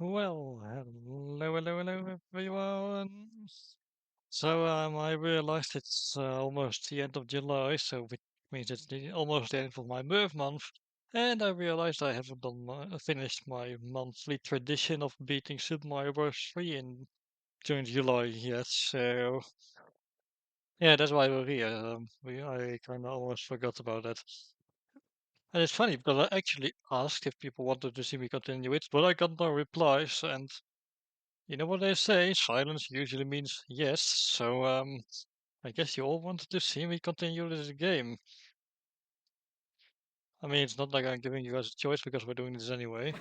Well, hello everyone. I realized it's almost the end of July, so which means it's almost the end of my birth month. And I realized I haven't finished my monthly tradition of beating Super Mario Bros. 3 in during July yet. So yeah, that's why we're here. I kind of almost forgot about that. And it's funny because I actually asked if people wanted to see me continue it, but I got no replies. And you know what they say, silence usually means yes, I guess you all wanted to see me continue this game. I mean, it's not like I'm giving you guys a choice because we're doing this anyway.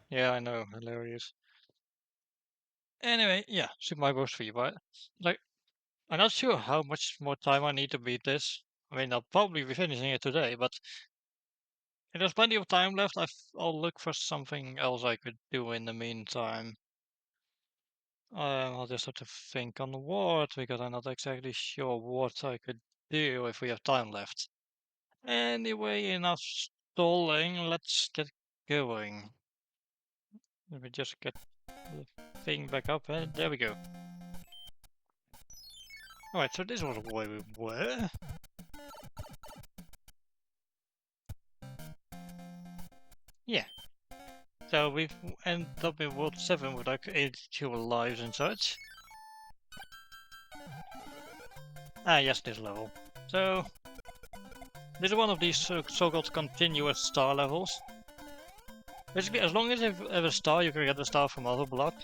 Yeah, I know, hilarious. Anyway, yeah, Super Mario Bros. 3, right? Like, I'm not sure how much more time I need to beat this. I mean, I'll probably be finishing it today, but if there's plenty of time left, I'll look for something else I could do in the meantime. I'll just have to think on what, because I'm not exactly sure what I could do if we have time left. Anyway, enough stalling, let's get going. Let me just get the thing back up, and there we go. Alright, so this was where we were. Yeah, so we've ended up in World 7 with like 82 lives and such. Ah, yes, this level. So, this is one of these so-called continuous star levels. Basically, as long as you have a star, you can get a star from other block.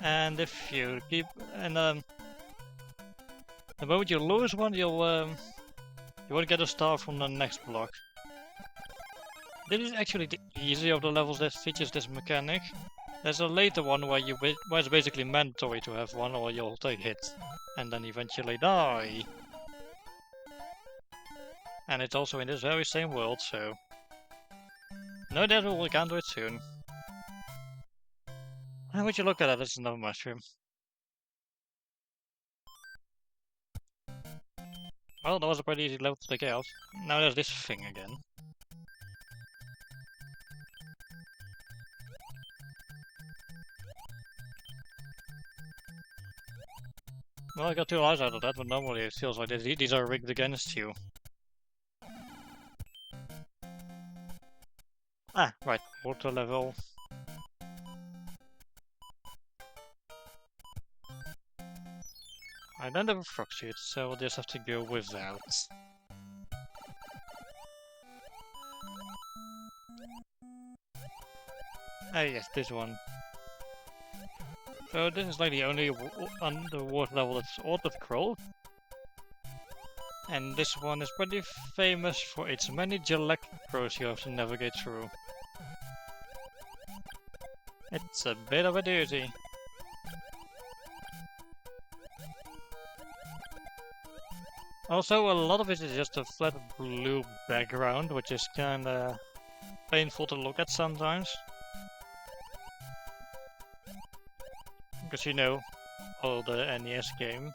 And if you keep, and the moment you lose one, you won't get a star from the next block. This is actually the easier of the levels that features this mechanic. There's a later one where where it's basically mandatory to have one, or you'll take hit, and then eventually die. And it's also in this very same world, so no doubt we'll encounter it soon. And would you look at it, it's another mushroom. Well, that was a pretty easy level to take out. Now there's this thing again. Well, I got 2 lives out of that, but normally it feels like these are rigged against you. Ah, right, water level. I don't have a frog suit, so we'll just have to go without. Ah yes, this one. So this is like the only underwater level that's auto-scroll. And this one is pretty famous for its many Galacticos you have to navigate through. It's a bit of a doozy. Also, a lot of it is just a flat blue background, which is kinda painful to look at sometimes. Because you know, all the NES game.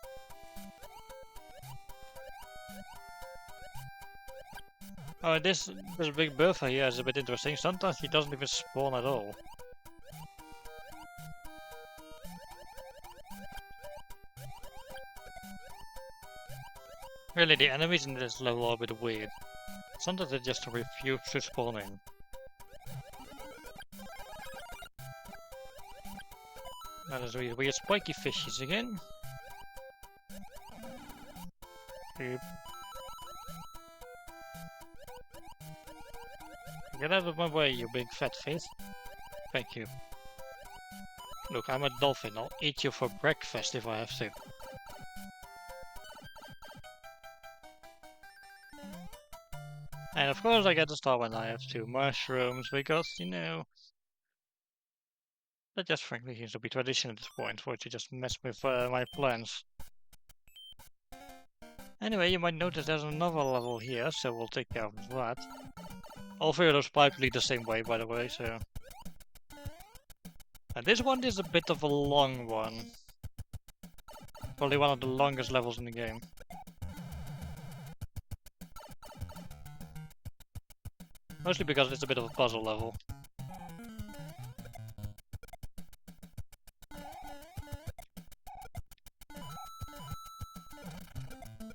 Oh, this big buffer here is a bit interesting. Sometimes he doesn't even spawn at all. Really, the enemies in this level are a bit weird. Sometimes they just refuse to spawn in. Now there's weird spiky fishes again. Oop. Get out of my way, you big fat fish. Thank you. Look, I'm a dolphin. I'll eat you for breakfast if I have to. And of course I get the star when I have to. Mushrooms, because, you know... That just frankly seems to be tradition at this point, for it to just mess with my plans. Anyway, you might notice there's another level here, so we'll take care of that. All three of those pipes lead the same way, by the way, so... And this one is a bit of a long one. Probably one of the longest levels in the game. Mostly because it's a bit of a puzzle level.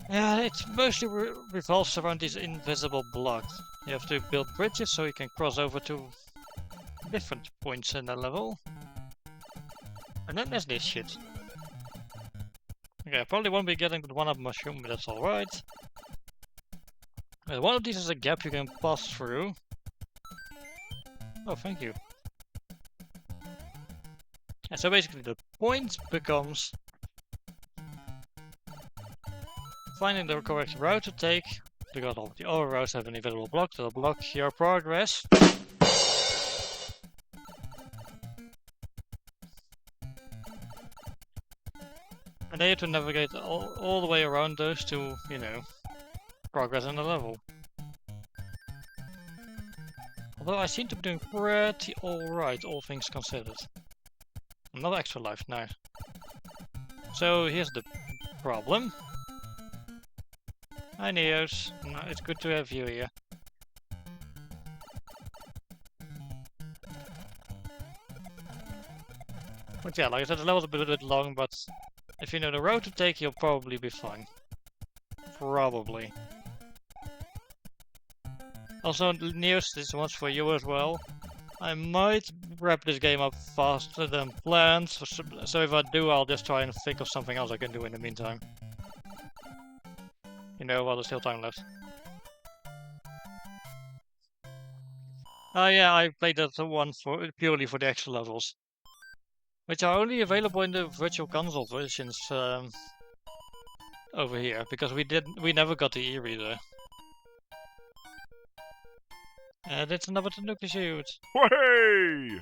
Yeah, it mostly revolves around these invisible blocks. You have to build bridges so you can cross over to different points in the level. And then there's this shit. Okay, I probably won't be getting the one-up mushroom, but that's alright. One of these is a gap you can pass through. Oh, thank you. And so basically the point becomes finding the correct route to take, because all the other routes have an invisible block that'll block your progress. And then you have to navigate all the way around those to, you know, progress in the level. Although I seem to be doing pretty alright, all things considered. Another extra life, nice. So here's the problem. Hi Neos, it's good to have you here. But yeah, like I said, the level's a bit long, but if you know the road to take, you'll probably be fine. Probably. Also, Neos, this one's for you as well. I might wrap this game up faster than planned, so if I do, I'll just try and think of something else I can do in the meantime. You know, while there's still time left. Oh yeah, I played that one purely for the extra levels. Which are only available in the Virtual Console versions over here, because we never got the e-reader. And it's another Tanuki shoot. Way!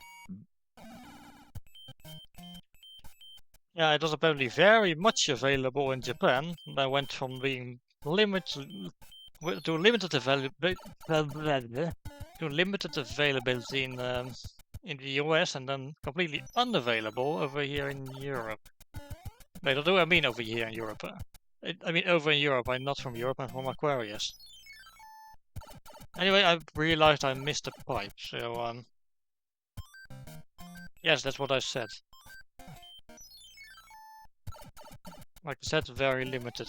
Yeah, it was apparently very much available in Japan. That went from being limited to limited availability in the US, and then completely unavailable over here in Europe. Wait, what do I mean over here in Europe? I mean over in Europe. I'm not from Europe. I'm from Aquarius. Anyway, I realized I missed a pipe, so yes, that's what I said. Like I said, very limited.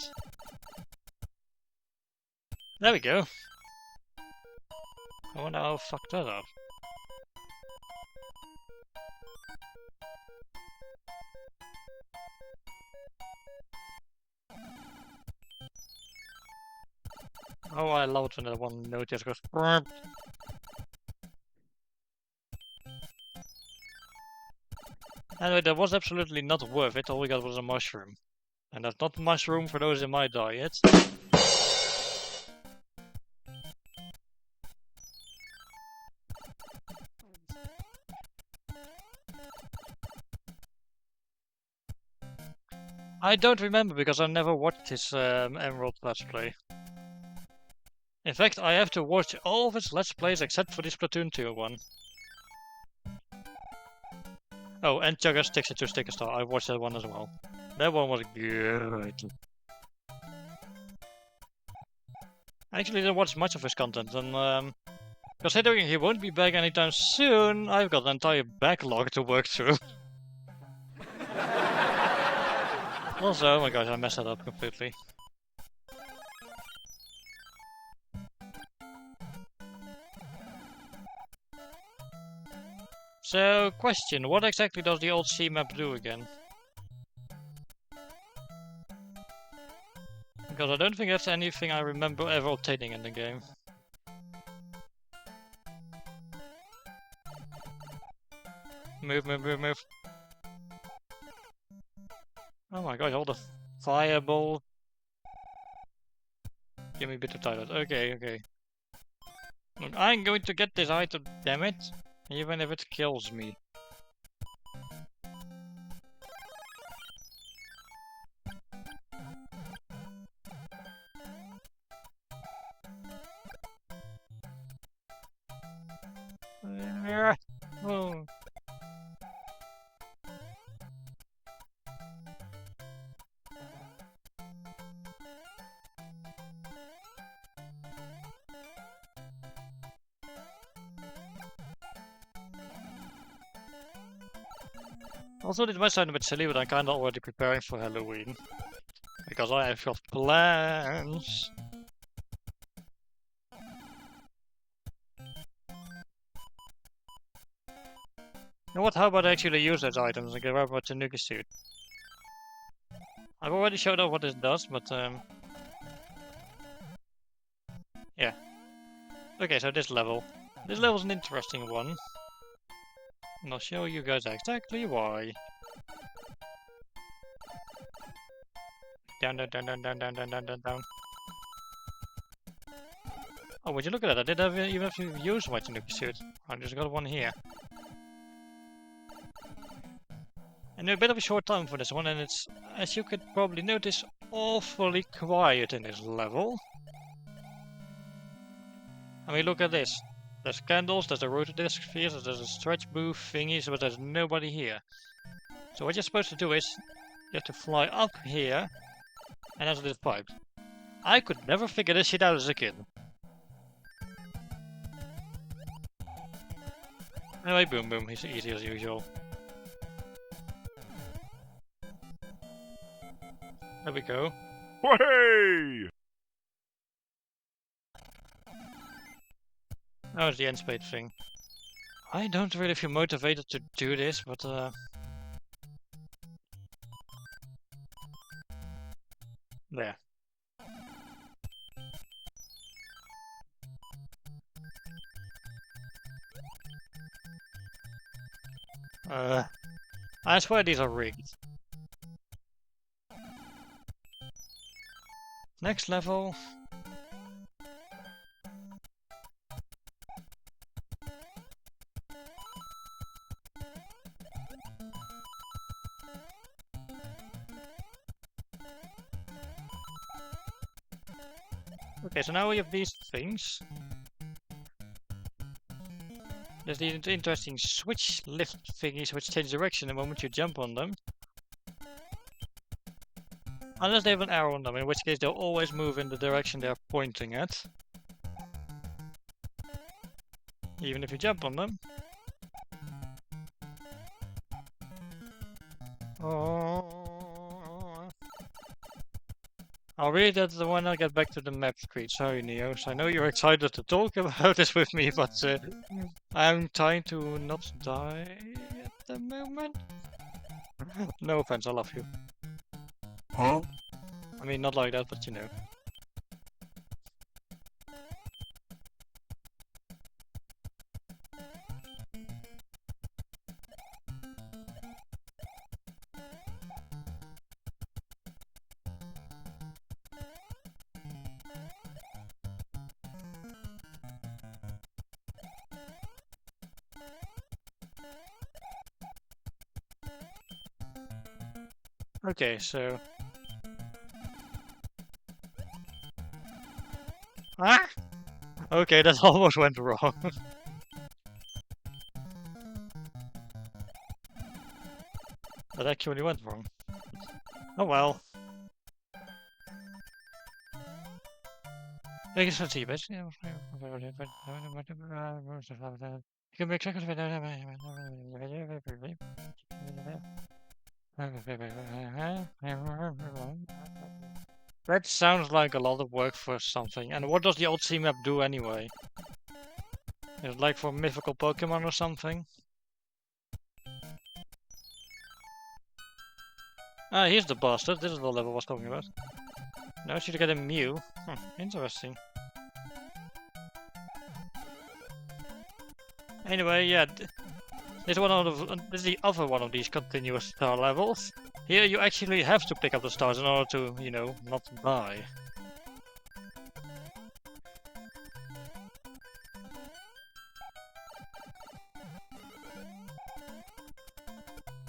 There we go. I wonder how I fucked that up. Oh, I love it when that one note just goes. Anyway, that was absolutely not worth it. All we got was a mushroom. And that's not mushroom for those in my diet. I don't remember because I never watched his Emerald Let's Play. In fact, I have to watch all of his Let's Plays except for the Splatoon 2 one. Oh, and Chugga Sticks It to Stick a Star. I watched that one as well. That one was good. I actually didn't watch much of his content, and considering he won't be back anytime soon, I've got an entire backlog to work through. Also, oh my gosh, I messed that up completely. So, question, what exactly does the old C map do again? Because I don't think that's anything I remember ever obtaining in the game. Move, move, move, move. Oh my god, all the fireball. Give me a bit of time. Okay, okay. Look, I'm going to get this item, damn it. Even if it kills me. Oh. Also, it might sound a bit silly, but I'm kinda already preparing for Halloween. Because I have got plans. You know what, how about I actually use those items and get rid of the Tanuki suit? I've already showed off what this does, but yeah. Okay, so this level. This level's an interesting one. And I'll show you guys exactly why. Down, down, down, down, down, down, down, down, down, down. Oh, would you look at that? I didn't even have to use my Tanuki suit. I just got one here. And a bit of a short time for this one, and it's, as you could probably notice, awfully quiet in this level. I mean, look at this. There's candles, there's a rotodisc sphere, there's a stretch booth thingy, but there's nobody here. So what you're supposed to do is, you have to fly up here, and enter this pipe. I could never figure this shit out as a kid. Anyway, boom boom, he's easy as usual. There we go. Way! That was the end spade thing. I don't really feel motivated to do this, but there. I swear these are rigged. Next level. Okay, so now we have these things. There's these interesting switch lift thingies which change direction the moment you jump on them. Unless they have an arrow on them, in which case they'll always move in the direction they're pointing at. Even if you jump on them. Oh. I'll read that when I get back to the map screen. Sorry, Neos. I know you're excited to talk about this with me, but I'm trying to not die at the moment. No offense, I love you. Huh? I mean, not like that, but you know. Okay, so... Ah! Okay, that almost went wrong. That actually went wrong. Oh well. Thank you for the bitch. You can make That sounds like a lot of work for something. And what does the old C map do anyway? Is it like for mythical Pokemon or something? Ah, here's the bastard. This is the level I was talking about. Now I should get a Mew. Interesting. Anyway, yeah. This is the other one of these continuous star levels. Here you actually have to pick up the stars in order to, you know, not die.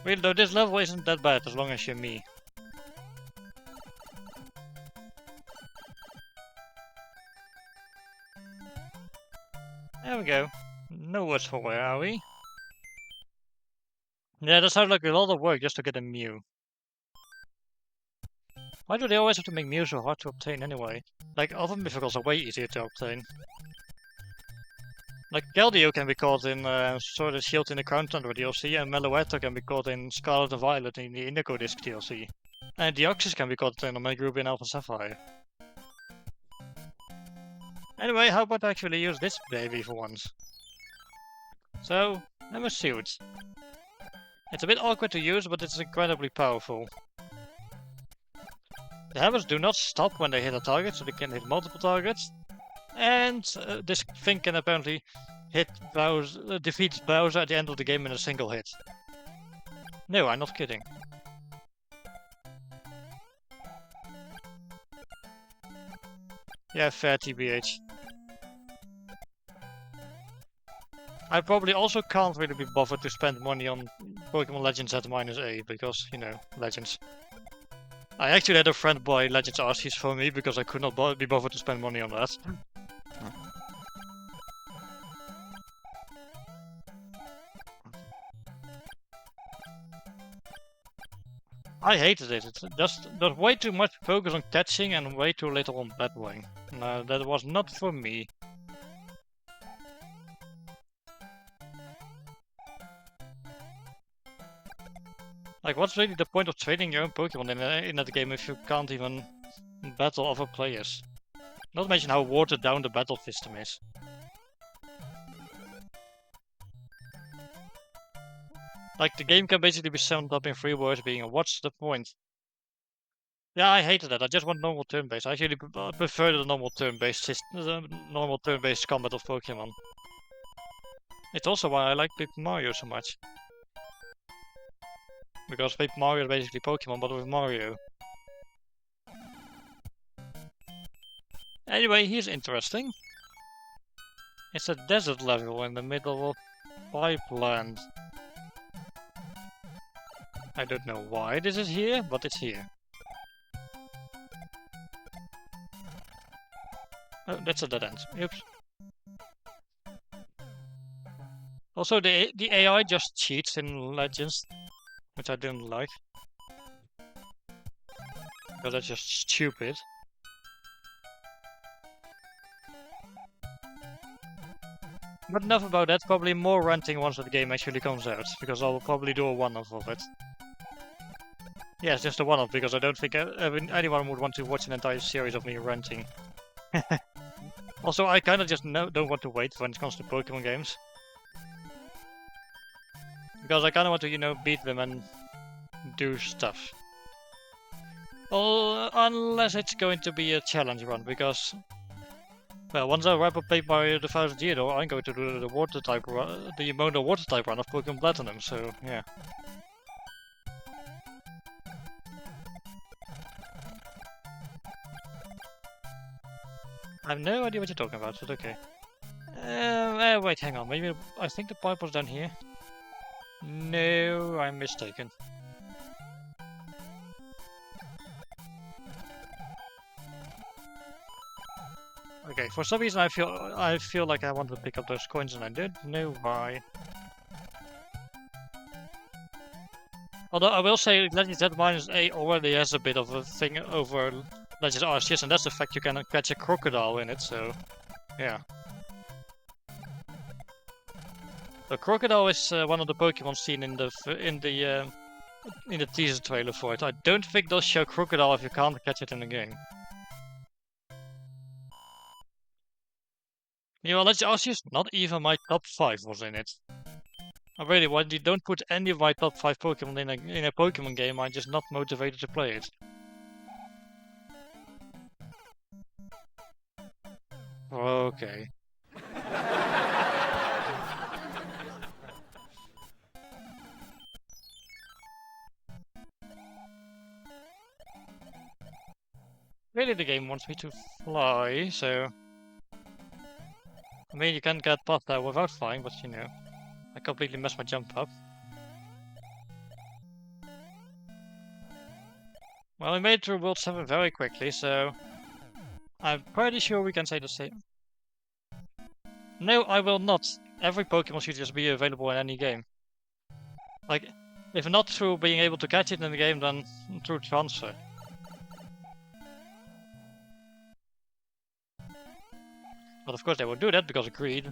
Really though, this level isn't that bad as long as you're me. There we go. No worse for wear, are we? Yeah, that sounds like a lot of work just to get a Mew. Why do they always have to make Mew so hard to obtain anyway? Like, other mythicals are way easier to obtain. Like Keldeo can be caught in Sword and Shield in the Crown Tundra DLC, and Meloetta can be caught in Scarlet and Violet in the Indigo Disc DLC. And Deoxys can be caught in Omega Ruby and Alpha Sapphire. Anyway, how about I actually use this baby for once? So, I'm a suit. It's a bit awkward to use, but it's incredibly powerful. The hammers do not stop when they hit a target, so they can hit multiple targets. And this thing can apparently hit Bowser, defeat Bowser at the end of the game in a single hit. No, I'm not kidding. Yeah, fair TBH. I probably also can't really be bothered to spend money on Pokemon Legends at -A, because, you know, Legends. I actually had a friend buy Legends Arceus for me because I could not be bothered to spend money on that. I hated it. There's way too much focus on catching and way too little on battling. No, that was not for me. Like, what's really the point of training your own Pokemon in that game if you can't even battle other players? Not to mention how watered down the battle system is. Like, the game can basically be summed up in 3 words being, what's the point? Yeah, I hated that. I just want normal turn-based. I actually prefer the normal turn-based combat of Pokemon. It's also why I like Paper Mario so much. Because Paper Mario is basically Pokemon, but with Mario. Anyway, here's interesting. It's a desert level in the middle of Pipeland. I don't know why this is here, but it's here. Oh, that's a dead end. Oops. Also, the AI just cheats in Legends, which I didn't like. Because that's just stupid. But enough about that, probably more ranting once the game actually comes out, because I'll probably do a one-off of it. Yeah, it's just a one-off, because I don't think anyone would want to watch an entire series of me ranting. Also, I kinda just don't want to wait when it comes to Pokemon games. Because I kinda want to, you know, beat them and do stuff. Well, unless it's going to be a challenge run, because... Well, once I wrap up Paper Mario the 1000th Year though, I'm going to do the water type run, the mono water type run of Pokemon Platinum, so yeah. I have no idea what you're talking about, but okay. Wait, hang on, maybe I think the pipe was down here. No, I'm mistaken. Okay, for some reason I feel like I want to pick up those coins and I don't know why. Although I will say Legends Z -A already has a bit of a thing over Legends Arceus, and that's the fact you can catch a crocodile in it, so yeah. The crocodile is one of the Pokemon seen in the teaser trailer for it. I don't think they'll show crocodile if you can't catch it in the game. You know, Legends Arceus, not even my top 5 was in it. I really, when you don't put any of my top 5 Pokemon in a Pokemon game, I'm just not motivated to play it. Okay. Really, the game wants me to fly, so... I mean, you can get past that without flying, but you know, I completely messed my jump up. Well, we made it through World 7 very quickly, so... I'm pretty sure we can say the same. No, I will not. Every Pokemon should just be available in any game. Like, if not through being able to catch it in the game, then through transfer. But of course they won't do that because of greed.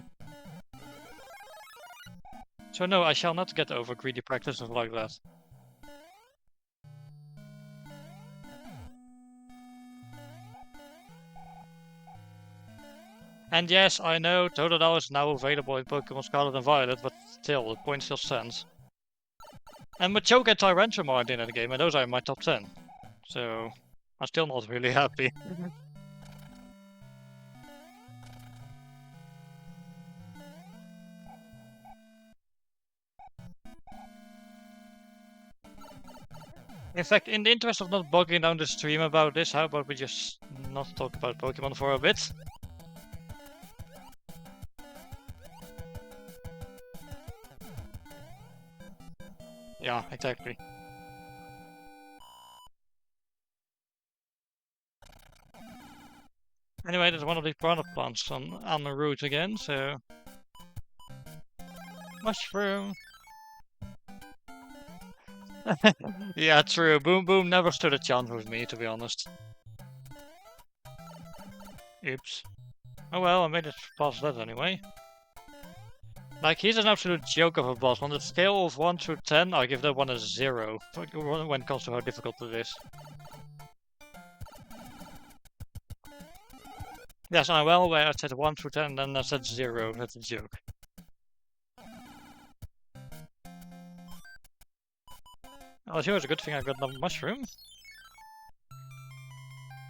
So no, I shall not get over greedy practices like that. And yes, I know Totodile is now available in Pokemon Scarlet and Violet, but still, the point still stands. And Machoke and Tyrantrum aren't in the game, and those are in my top 10. So, I'm still not really happy. In fact, in the interest of not bogging down the stream about this, how about we just not talk about Pokemon for a bit? Yeah, exactly. Anyway, there's one of these piranha plants on the route again, so... Mushroom! Yeah, true. Boom Boom never stood a chance with me, to be honest. Oops. Oh well, I made it past that anyway. Like, he's an absolute joke of a boss. On the scale of 1 through 10, I give that one a 0, when it comes to how difficult it is. Yes, I'm well aware I said 1 through 10, and then I said 0. That's a joke. Oh, sure, it's a good thing I got the mushroom.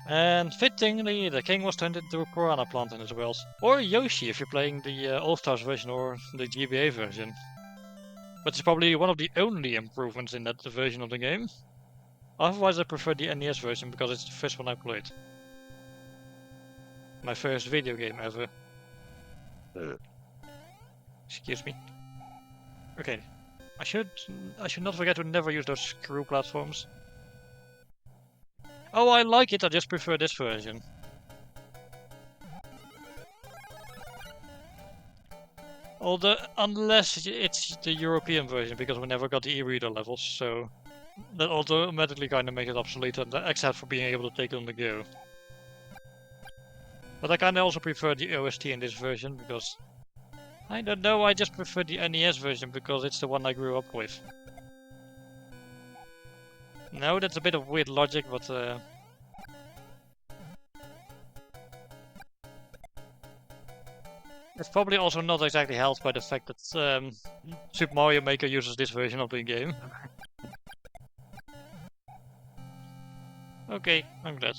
And fittingly, the king was turned into a piranha plant in his world. Or Yoshi if you're playing the All-Stars version or the GBA version. But it's probably one of the only improvements in that version of the game. Otherwise I prefer the NES version because it's the first one I played. My first video game ever. Excuse me. Okay. I should not forget to never use those screw platforms. Oh, I like it, I just prefer this version. Although, unless it's the European version, because we never got the e-reader levels, so that automatically kind of makes it obsolete, except for being able to take it on the go. But I kind of also prefer the OST in this version, because I don't know, I just prefer the NES version because it's the one I grew up with. No, that's a bit of weird logic, but it's probably also not exactly helped by the fact that Super Mario Maker uses this version of the game. Okay, I'm glad.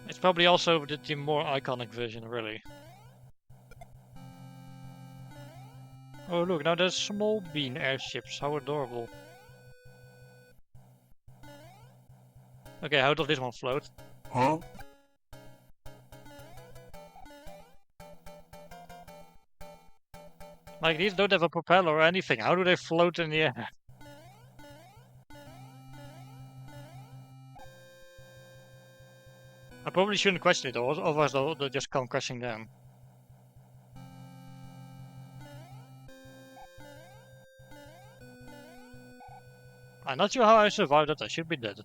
It's probably also the more iconic version, really. Oh look, now there's small bean airships, how adorable. Okay, how does this one float? Huh? Like, these don't have a propeller or anything, how do they float in the air? I probably shouldn't question it though, otherwise they'll just come crashing down. I'm not sure how I survived that, I should be dead.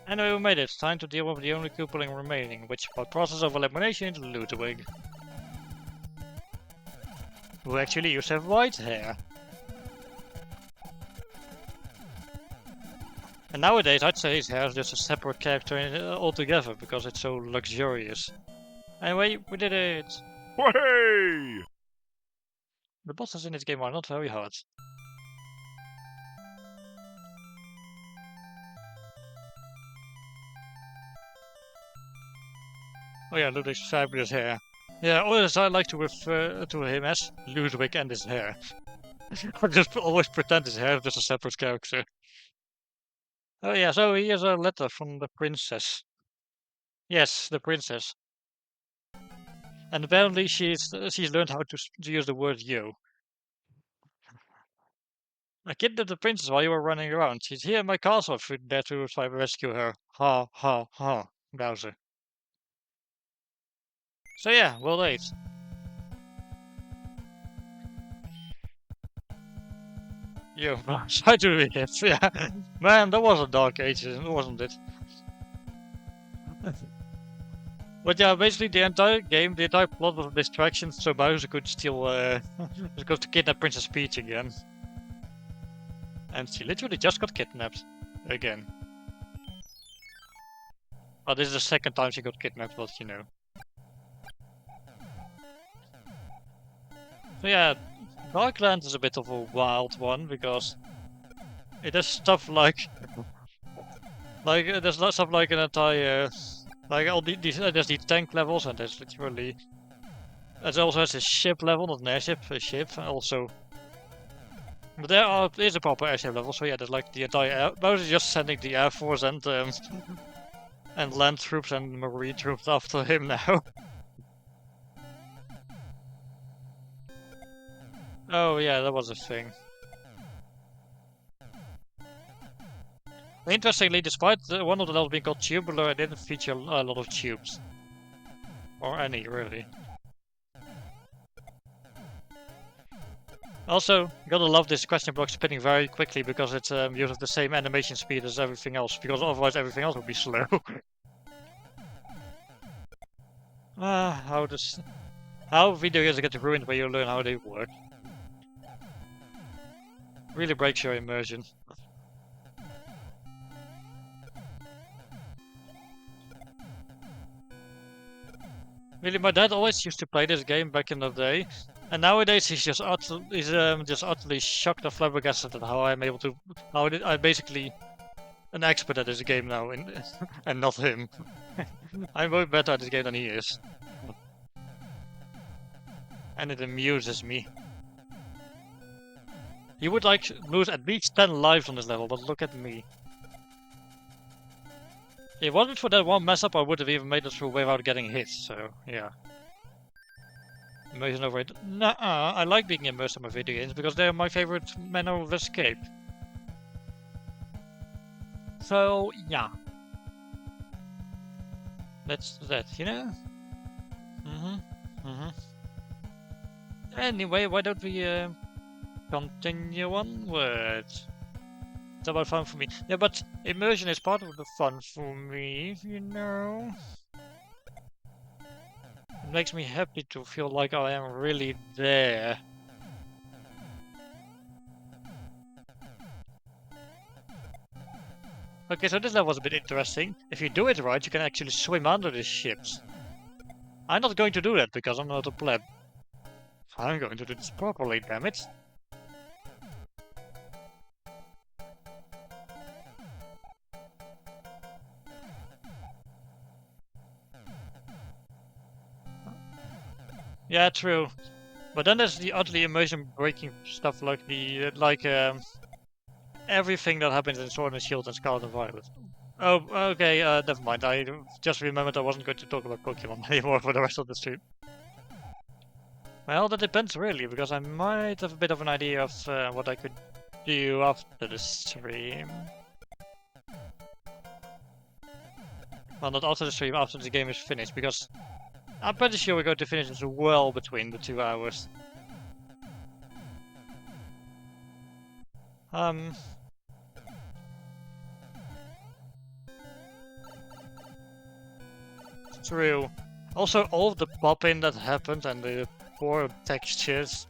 Anyway, we made it. It's time to deal with the only Koopaling remaining, which by process of elimination is Ludwig. Who actually used to have white hair. And nowadays I'd say his hair is just a separate character altogether, because it's so luxurious. Anyway, we did it! Way! The bosses in this game are not very hard. Oh yeah, Ludwig's fabulous hair. Yeah, or as I like to refer to him as, Ludwig and his hair. I just always pretend his hair is just a separate character. Oh yeah, so here's a letter from the princess. Yes, the princess. And apparently she's learned how to use the word yo. I kidnapped the princess while you were running around. She's here in my castle if you dare to try to rescue her. Ha ha ha, Bowser. So yeah, well date. Yo, try to be hit. Yeah, man, that was a dark age, wasn't it? But yeah, basically the entire game, the entire plot was a distraction, so Bowser could still go to kidnap Princess Peach again. And she literally just got kidnapped again. Well, this is the second time she got kidnapped, but you know. So yeah, Darkland is a bit of a wild one because it has stuff like there's stuff like an entire like all these there's these tank levels, and there's literally it also has a ship level, not an airship, a ship also. But there's a proper airship level, so yeah, there's like the entire air. Bowser's just sending the air force and land troops and marine troops after him now. Oh yeah, that was a thing. Interestingly, despite one of the levels being called Tubular, it didn't feature a lot of tubes. Or any, really. Also, gotta love this question block spinning very quickly because it uses the same animation speed as everything else, because otherwise everything else would be slow. How video games get ruined when you learn how they work. Really breaks your immersion. Really, my dad always used to play this game back in the day, and nowadays he's just utterly shocked and flabbergasted at how I'm able to, I'm basically an expert at this game now, and not him. I'm way better at this game than he is, and it amuses me. He would like lose at least 10 lives on this level, but look at me. If it wasn't for that one mess up, I would have even made it through without getting hit, so yeah. Immersion over it. Nuh-uh, I like being immersed in my video games because they're my favorite manner of escape. So, yeah. That's that, you know? Anyway, why don't we continue onwards? It's about fun for me. Yeah, but immersion is part of the fun for me, you know? It makes me happy to feel like I am really there. Okay, so this level was a bit interesting. If you do it right, you can actually swim under the ships. I'm not going to do that because I'm not a pleb. I'm going to do this properly, damn it. Yeah, true. But then there's the utterly immersion-breaking stuff like everything that happens in Sword and Shield and Scarlet and Violet. Oh, okay, never mind. I just remembered I wasn't going to talk about Pokemon anymore for the rest of the stream. Well, that depends really, because I might have a bit of an idea of what I could do after the stream. Well, not after the stream, after the game is finished, because I'm pretty sure we're going to finish this well between the 2 hours. True. Also, all of the pop-in that happened and the poor textures.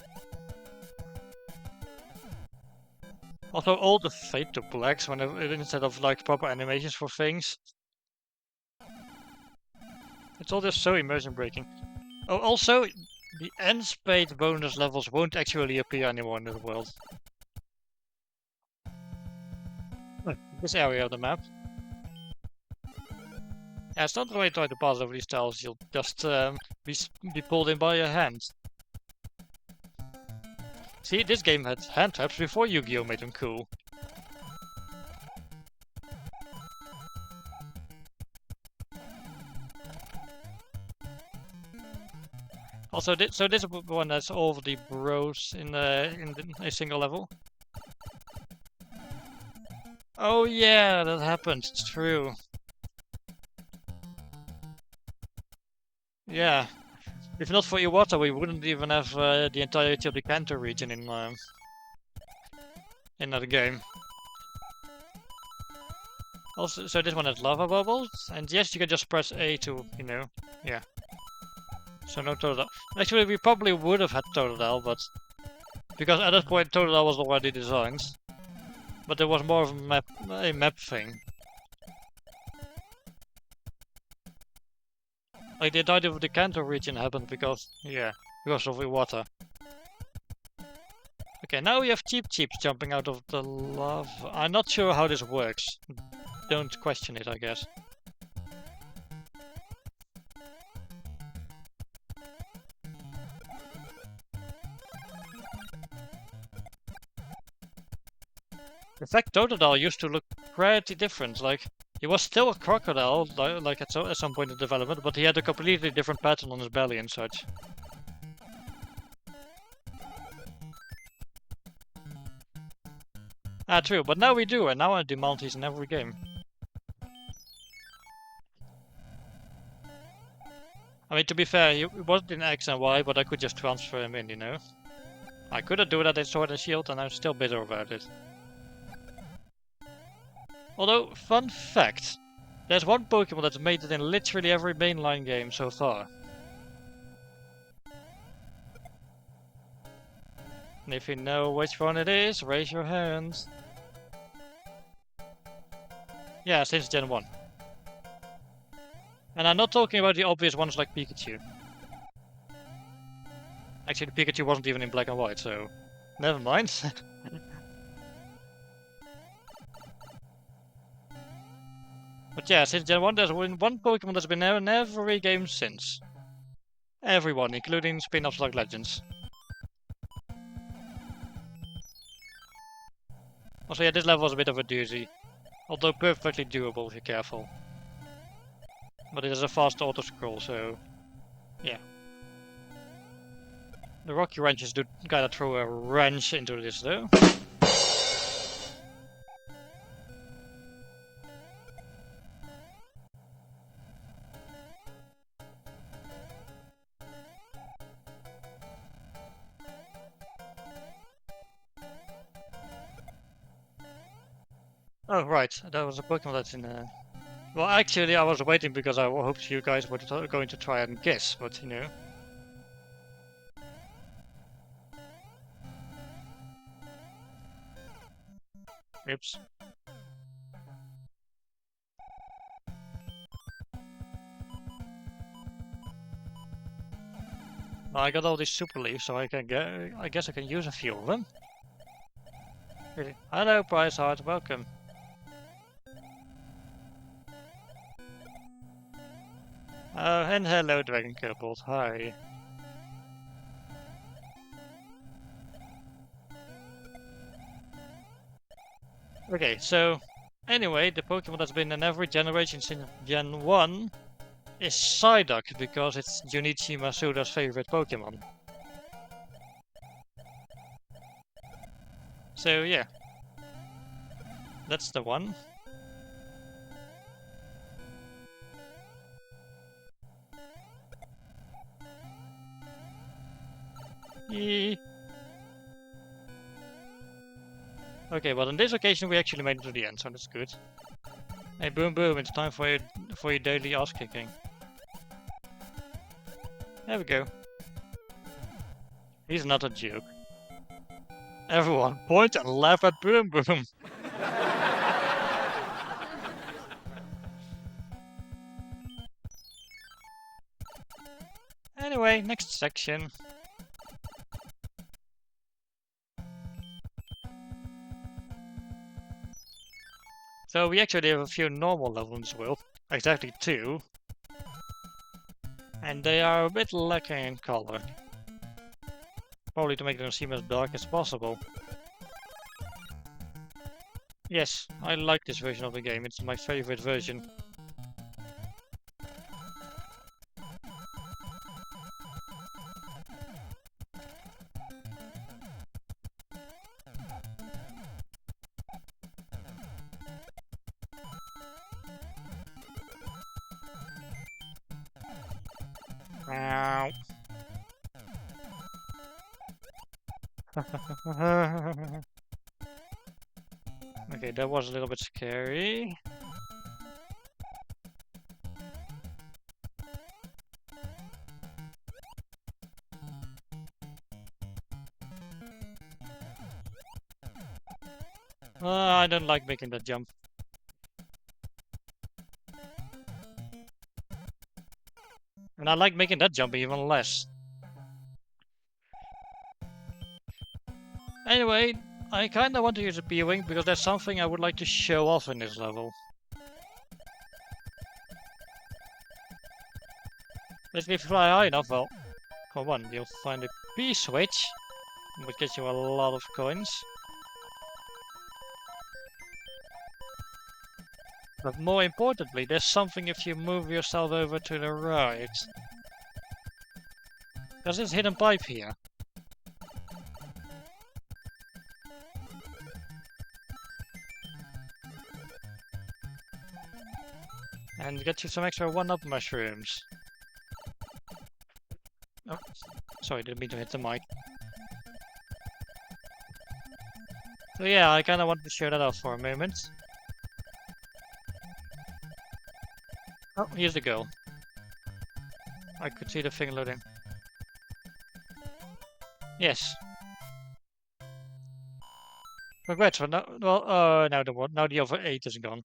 Also, all the fade to blacks when instead of like proper animations for things. It's all just so immersion breaking. Oh, also, the end spade bonus levels won't actually appear anymore in the world. This area of the map. Yeah, it's not the way to try to pass over these tiles, you'll just be pulled in by your hands. See, this game had hand traps before Yu-Gi-Oh! Made them cool. Also, so this is one that's all of the bros in a single level. Oh yeah, that happened. It's true. Yeah. If not for Iwata, we wouldn't even have the entirety of the Kanto region in that game. Also, so this one has lava bubbles, and yes, you can just press A to, yeah. So no Totodile. Actually, we probably would have had Totodile, but because at that point Totodile was already designed, but there was more of a map thing. Like the idea of the Kanto region happened because of the water. Okay, now we have Cheep Cheeps jumping out of the lava. I'm not sure how this works. Don't question it, I guess. In fact, Totodile used to look pretty different. Like, he was still a crocodile, like at some point in development, but he had a completely different pattern on his belly and such. Ah, true, but now we do, and now I demand he's in every game. I mean, to be fair, he wasn't in X and Y, but I could just transfer him in, I could have done that in Sword and Shield, and I'm still bitter about it. Although, fun fact, there's one Pokemon that's made it in literally every mainline game so far. And if you know which one it is, raise your hands. Yeah, since Gen 1. And I'm not talking about the obvious ones like Pikachu. Actually, the Pikachu wasn't even in black and white, so never mind. But yeah, since Gen 1, there's one Pokemon that's been in every game since. Everyone, including spin-offs like Legends. Also, yeah, this level was a bit of a doozy. Although perfectly doable if you're careful. But it is a fast auto-scroll, so yeah. The Rocky Wrenches do kinda throw a wrench into this though. Oh right, that was a Pokemon that's in Well, actually I was waiting because I hoped you guys were going to try and guess, but Oops. I got all these super leaves, so I guess I can use a few of them. Really? Hello, Price Heart, welcome. And hello, Dragon Coupled, hi. Okay, so anyway, the Pokemon that's been in every generation since Gen 1 is Psyduck because it's Junichi Masuda's favorite Pokemon. So yeah, that's the one. Yee. Okay, well on this occasion we actually made it to the end, so that's good. Hey, boom boom, it's time for your daily ass kicking. There we go. He's not a joke. Everyone, point and laugh at Boom Boom. Anyway, next section. So we actually have a few normal levels in this world. Exactly 2. And they are a bit lacking in color. Probably to make them seem as dark as possible. Yes, I like this version of the game, it's my favorite version. Ow. Okay, that was a little bit scary. I don't like making that jump. And I like making that jump even less. Anyway, I kinda want to use a P-Wing because there's something I would like to show off in this level. Basically, if you fly high enough, well, come on, you'll find a P-switch, which gets you a lot of coins. But more importantly, there's something if you move yourself over to the right. There's this hidden pipe here. And get you some extra 1-up mushrooms. Oh, sorry, didn't mean to hit the mic. So yeah, I kinda wanted to show that off for a moment. Oh, here's the girl. I could see the thing loading. Yes. Congrats, well, now the other 8 is gone.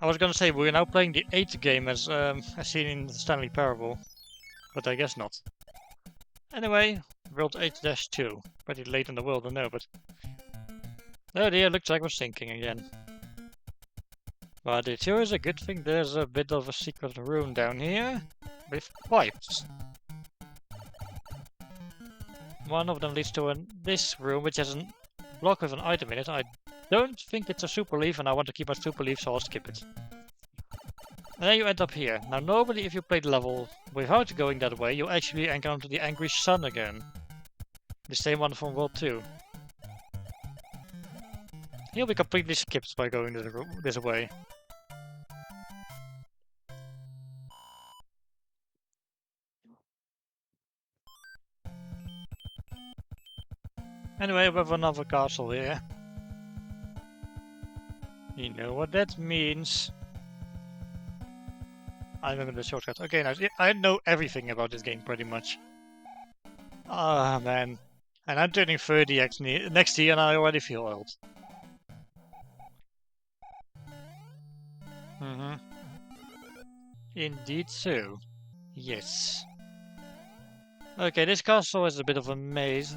I was gonna say, we're now playing the 8th game as seen in the Stanley Parable. But I guess not. Anyway, World 8-2. Pretty late in the world, I know, but... Oh dear, looks like we're sinking again. But it sure is a good thing there's a bit of a secret room down here. With pipes. One of them leads to this room, which has a block with an item in it. I don't think it's a super leaf, and I want to keep my super leaf, so I'll skip it. And then you end up here. Now normally if you play the level without going that way, you actually encounter the angry sun again. The same one from World 2. He'll be completely skipped by going this way. Anyway, we have another castle here. You know what that means. I remember the shortcut. Okay, now I know everything about this game pretty much. Ah, man. And I'm turning 30 next year and I already feel old. Indeed so. Yes. Okay, this castle is a bit of a maze.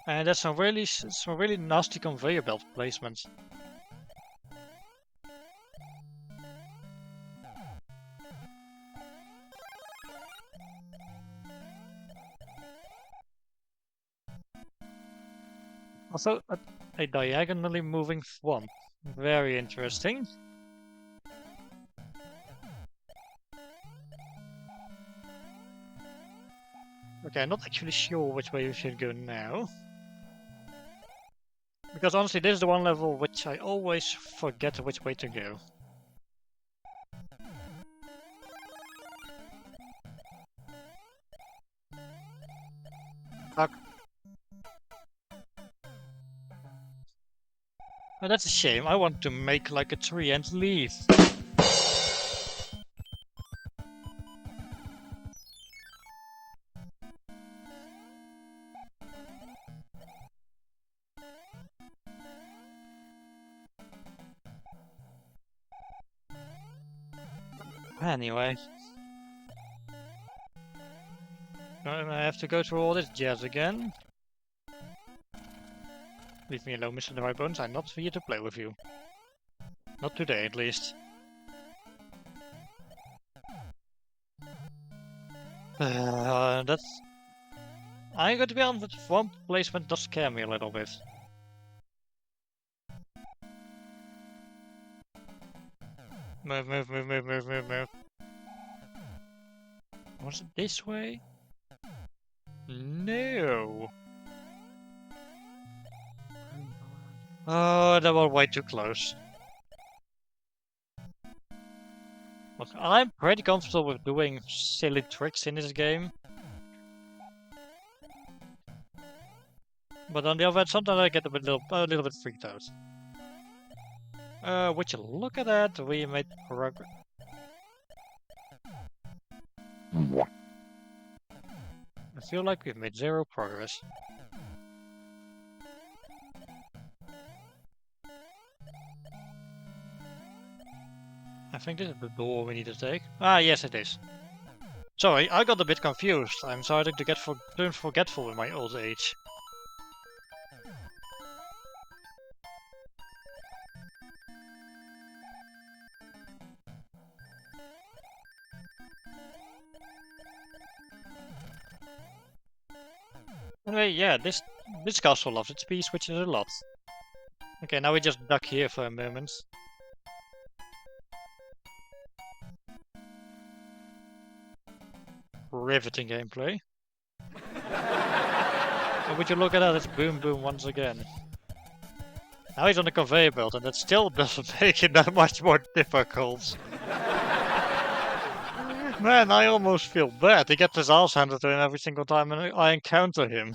And there's some really nasty conveyor belt placements. Also, a diagonally moving swamp. Very interesting. Okay, I'm not actually sure which way we should go now. Because honestly, this is the one level which I always forget which way to go. Fuck. Oh, that's a shame. I want to make like a tree and leave. Anyway. I have to go through all this jazz again. Leave me alone, Mr. Drybones. I'm not here to play with you. Not today, at least. That's... I'm going to be honest, the swamp placement does scare me a little bit. Move, move, move, move, move, move, move. Was it this way? No. Oh, that was way too close. Look, I'm pretty comfortable with doing silly tricks in this game. But on the other hand, sometimes I get a little bit freaked out. Would you look at that? We made progress. I feel like we've made zero progress. I think this is the door we need to take. Ah, yes it is. Sorry, I got a bit confused. I'm starting to get turn forgetful in my old age. Anyway, yeah, this castle loves its peace, which is a lot. Okay, now we just duck here for a moment. Riveting gameplay. And would you look at that, it's boom boom once again. Now he's on the conveyor belt and that still doesn't make it that much more difficult. Man, I almost feel bad. He gets his ass handed to him every single time I encounter him.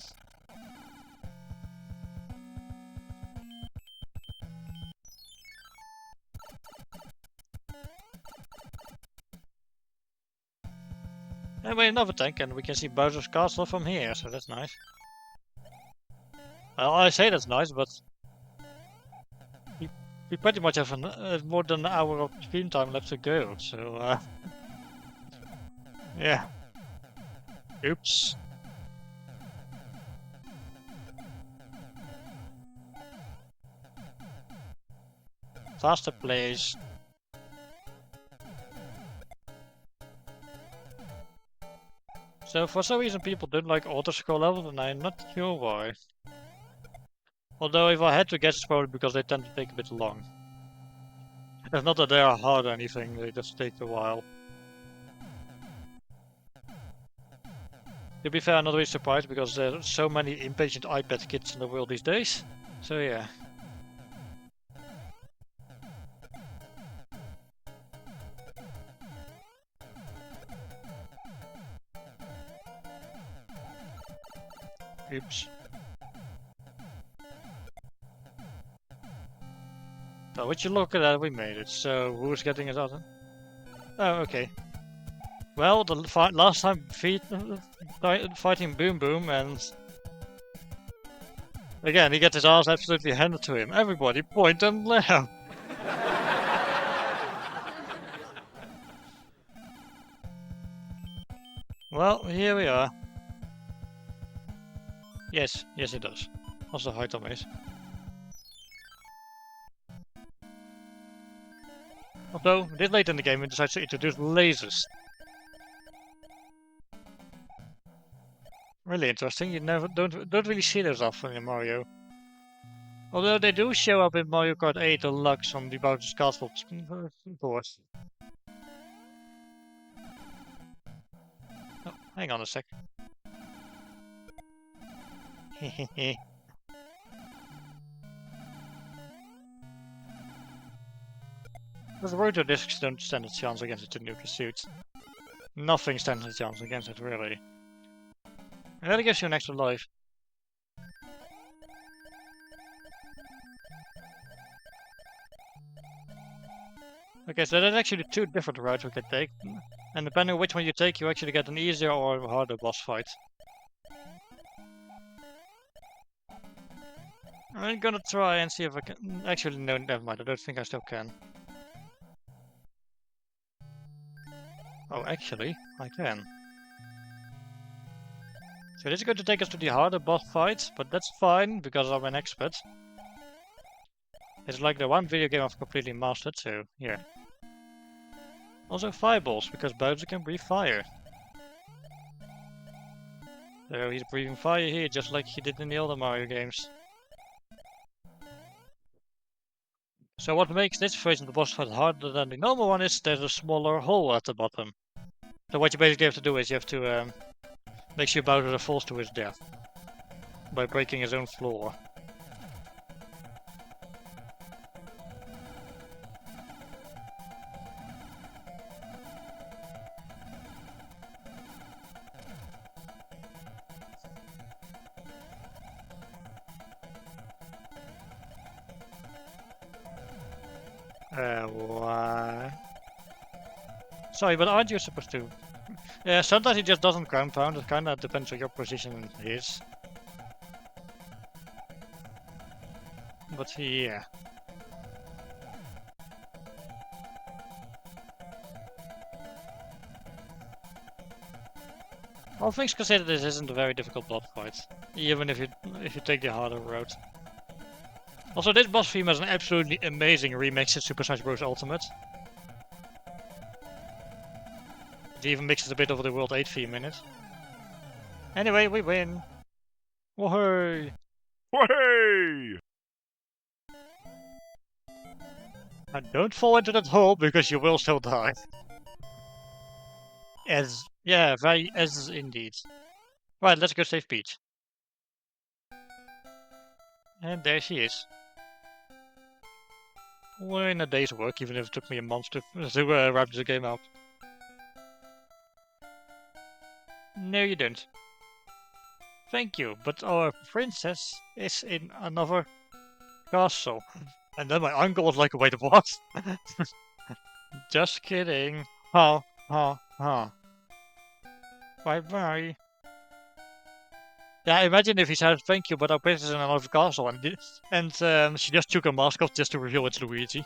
Anyway, another tank, and we can see Bowser's castle from here, so that's nice. Well, I say that's nice, but we pretty much have more than an hour of screen time left to go, so yeah. Oops. Faster, please. So for some reason people don't like auto-scroll levels, and I'm not sure why. Although if I had to guess, it's probably because they tend to take a bit long. It's not that they are hard or anything, they just take a while. To be fair, I'm not really surprised because there are so many impatient iPad kids in the world these days. So yeah. Oops. So would you look at that, we made it. So who's getting it out? Oh, okay. Well, the last time fighting Boom Boom, and again he gets his ass absolutely handed to him. Everybody point and laugh. Well, here we are. Yes, yes it does. Also hi Thomas. Although, this late in the game we decided to introduce lasers. Really interesting, you don't really see those often in Mario. Although they do show up in Mario Kart 8 Deluxe on the Bowser's Castle course. Oh, hang on a sec. Hehehe. The rotor discs don't stand a chance against the new pursuit. Nothing stands a chance against it, really. And that gives you an extra life. Okay, so there's actually two different routes we can take. And depending on which one you take, you actually get an easier or harder boss fight. I'm gonna try and see if I can... Actually, no, never mind. I don't think I still can. Oh, actually, I can. So this is going to take us to the harder boss fight, but that's fine, because I'm an expert. It's like the one video game I've completely mastered, so yeah. Also fireballs, because Bowser can breathe fire. So he's breathing fire here, just like he did in the other Mario games. So what makes this version of the boss fight harder than the normal one is there's a smaller hole at the bottom. So what you basically have to do is you have to make sure Bowser falls to his death by breaking his own floor. What? Sorry, but aren't you supposed to? Yeah, sometimes he just doesn't ground pound, it kinda depends on your position is. But yeah. All things considered, this isn't a very difficult boss fight, even if you take the harder road. Also, this boss theme has an absolutely amazing remix in Super Smash Bros. Ultimate. It even mixes a bit of the World 8 theme in it. Anyway, we win! Woohoo! Way! And don't fall into that hole because you will still die. As indeed. Right, let's go save Peach. And there she is. We're in a day's work, even if it took me a month to wrap the game up. No, you don't. Thank you, but our princess is in another castle. And then my uncle was like, wait, what? Just kidding. Ha, ha, ha. Bye bye. Yeah, imagine if he said thank you, but our princess is in another castle, and she just took her mask off just to reveal it's Luigi.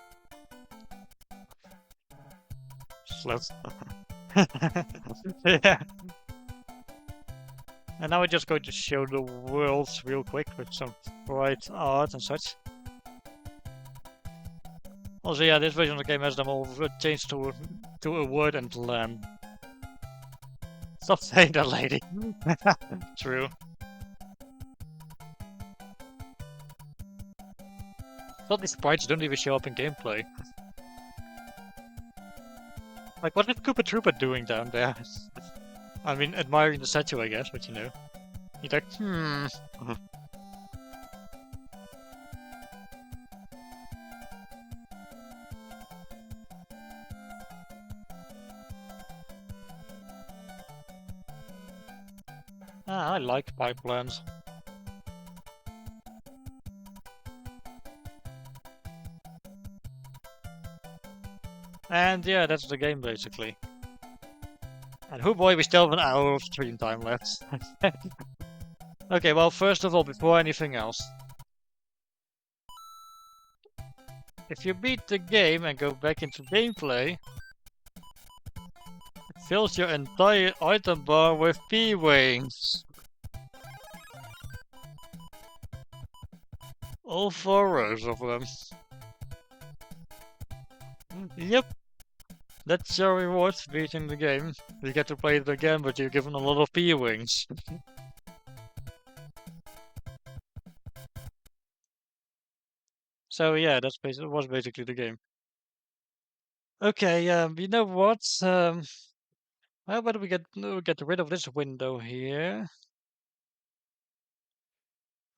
Slut. Yeah. And now we're just going to show the world real quick with some bright art and such. Also, yeah, this version of the game has them all changed to a word and lamb. Stop saying that, lady. True. Thought these sprites don't even show up in gameplay. Like, what is Koopa Troopa doing down there? I mean, admiring the statue, I guess, but you know. He's like, I like pipelines. And yeah, that's the game basically. And oh boy, we still have an hour of stream time left. Okay, well, first of all, before anything else, if you beat the game and go back into gameplay, it fills your entire item bar with P-Wings. All 4 rows of them. Yep. That's your reward for beating the game. You get to play it again, but you're given a lot of P-Wings. So yeah, was basically the game. Okay, you know what? How about we get rid of this window here?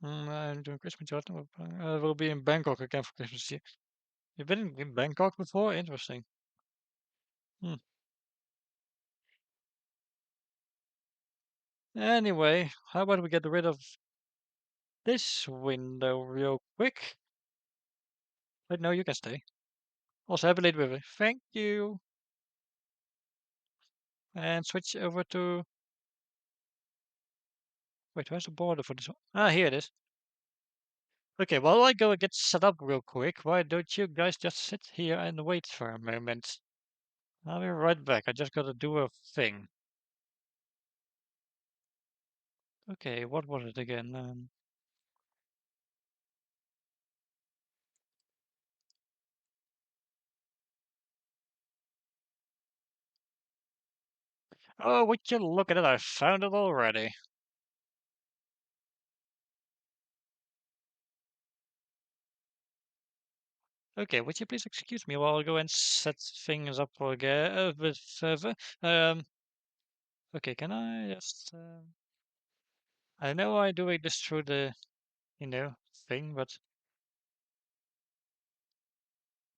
I'm doing Christmas yard. We'll be in Bangkok again for Christmas. You've been in Bangkok before? Interesting. Hmm. Anyway, how about we get rid of this window real quick? Wait, no, you can stay. Also, happy late birthday. Thank you. And switch over to. Wait, where's the border for this one? Ah, here it is. Okay, while I go and get set up real quick, why don't you guys just sit here and wait for a moment? I'll be right back. I just gotta do a thing. Okay, what was it again? Oh, would you look at it? I found it already. Okay, would you please excuse me while I go and set things up again a bit further? Okay, can I just? I know I'm doing this through the, thing, but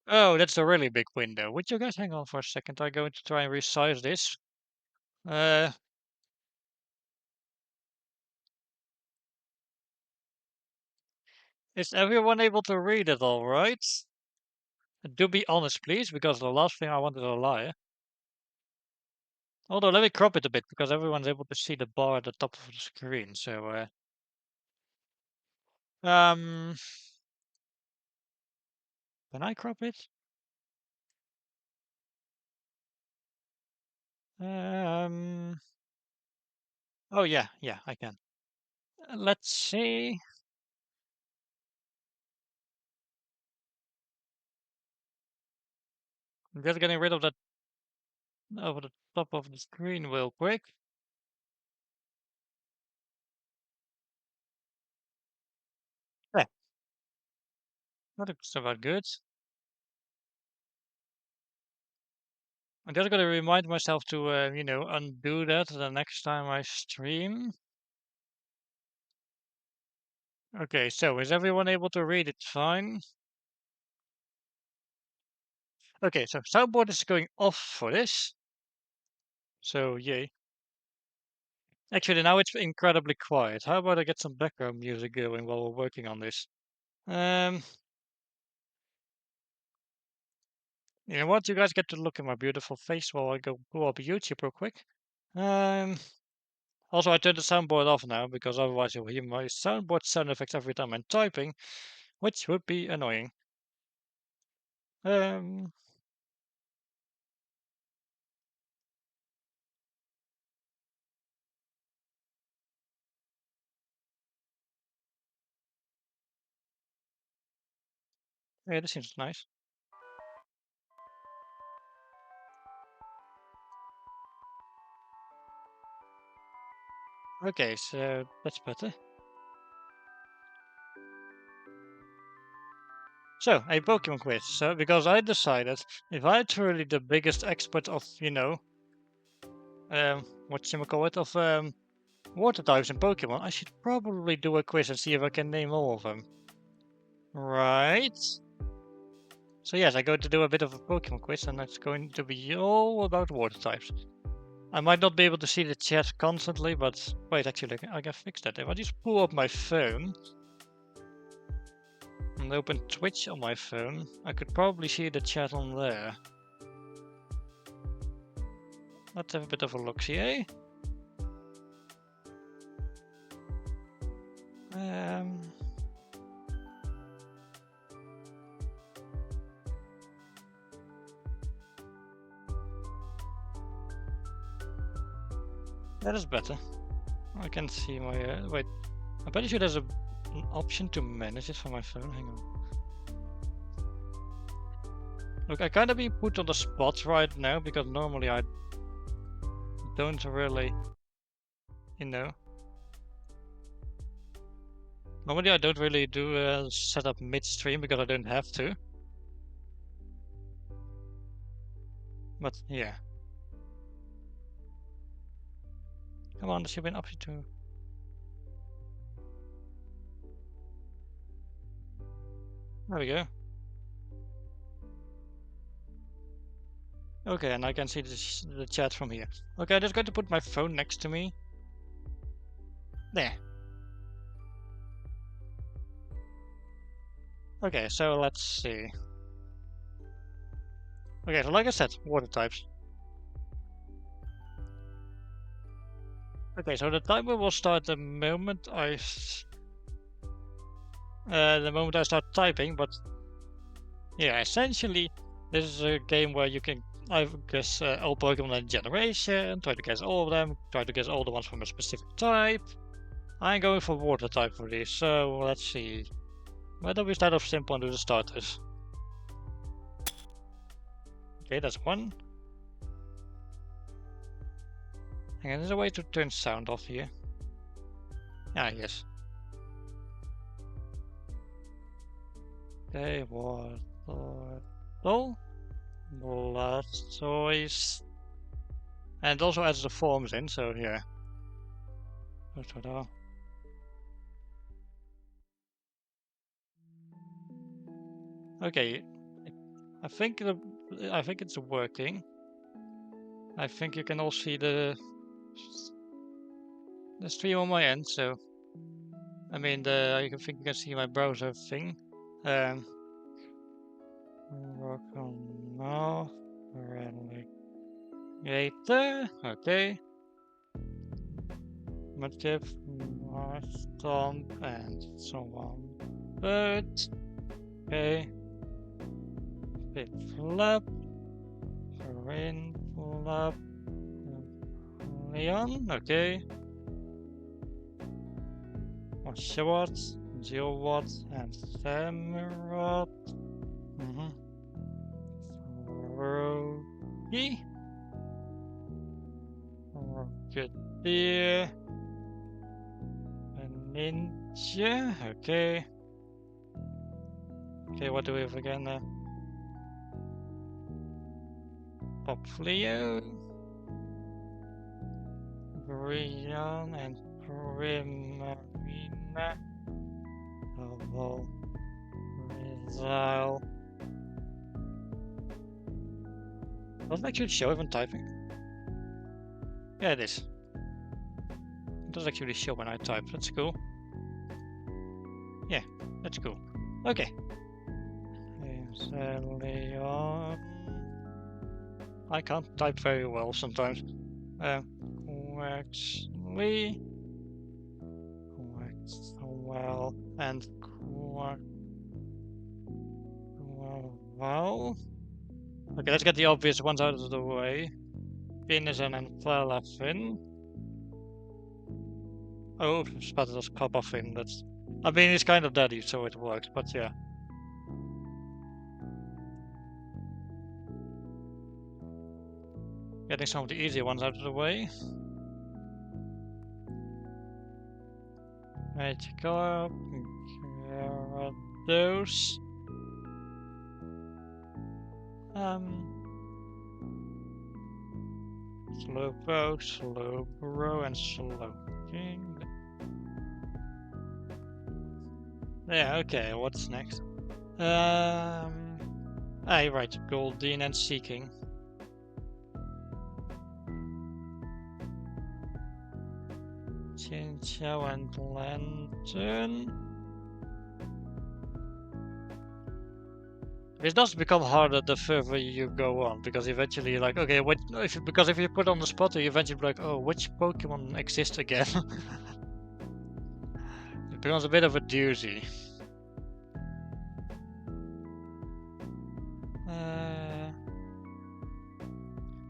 oh, that's a really big window. Would you guys hang on for a second? I'm going to try and resize this. Uh, is everyone able to read it all right? Do be honest, please, because the last thing I wanted to lie. Although, let me crop it a bit because everyone's able to see the bar at the top of the screen. So, um, can I crop it? Um, Oh yeah, yeah, I can. Let's see. I'm just getting rid of that over the top of the screen real quick. Yeah, that looks about good. I'm just gonna remind myself to, undo that the next time I stream. Okay, so is everyone able to read it fine? Okay, so soundboard is going off for this. So yay. Actually, now it's incredibly quiet. How about I get some background music going while we're working on this? Um, you know what? You guys get to look at my beautiful face while I go pull up YouTube real quick. Um, Also, I turned the soundboard off now because otherwise you'll hear my soundboard sound effects every time I'm typing, which would be annoying. Um, yeah, this seems nice. Okay, so that's better. So, a Pokemon quiz. So, because I decided if I'm truly the biggest expert of, whatchamacallit, of water types in Pokemon, I should probably do a quiz and see if I can name all of them. Right? So yes, I'm going to do a bit of a Pokemon quiz, and it's going to be all about water types. I might not be able to see the chat constantly, but wait, actually, I can fix that. If I just pull up my phone and open Twitch on my phone, I could probably see the chat on there. Let's have a bit of a look-see, eh? Um, that is better. I can see my. Wait, I'm pretty sure there's an option to manage it from my phone. Hang on. Look, I kind of being put on the spot right now because normally I don't really, you know. Normally I don't really do a setup midstream because I don't have to. But yeah. Come on, there should be an option to. There we go. Okay, and I can see the chat from here. Okay, I'm just going to put my phone next to me. There. Okay, so let's see. Okay, so like I said, water types. Okay, so the timer will start the moment I start typing, but yeah, essentially this is a game where you can, I guess, all Pokemon in generation, try to guess all of them, try to guess all the ones from a specific type. I'm going for water type for this, so let's see. Why don't we start off simple and do the starters? Okay, that's one. Hang on, there's a way to turn sound off here. Ah, yes. Okay, water. Oh, Blastoise. And it also adds the forms in, so yeah. Okay, I think it's working. I think you can all see the stream on my end, so I mean I think you can see my browser thing. Work on now. Replicator. Okay. Mudkip, Stomp, and so on. But okay. Bit flap. Rain flap. Leon. Okay. Oshawott, Geowott, and Samurott. Rocky. Rocketeer. A Ninja. Okay. Okay, what do we have again? Poplio. Brion and Primarina. Oval. Rizal. Doesn't actually show even typing. Yeah, it is. It does actually show when I type. That's cool. Yeah, that's cool. Okay. Leon. I can't type very well sometimes. Quaxley. Quaxwell and Quaxwell. Okay, let's get the obvious ones out of the way. Finison and Falafin. Oh, spotted as Copperfin. That's. I mean, it's kind of daddy, so it works, but yeah. Getting some of the easier ones out of the way. Magikarp, Gyarados. Slowpoke, Slowbro, and Slowking. Yeah, okay, what's next? Right, Goldeen and Seeking. Chinchou and Lantern. It does become harder the further you go on, because eventually, like, okay, if you put on the spot, you eventually be like, oh, which Pokemon exists again? It becomes a bit of a doozy.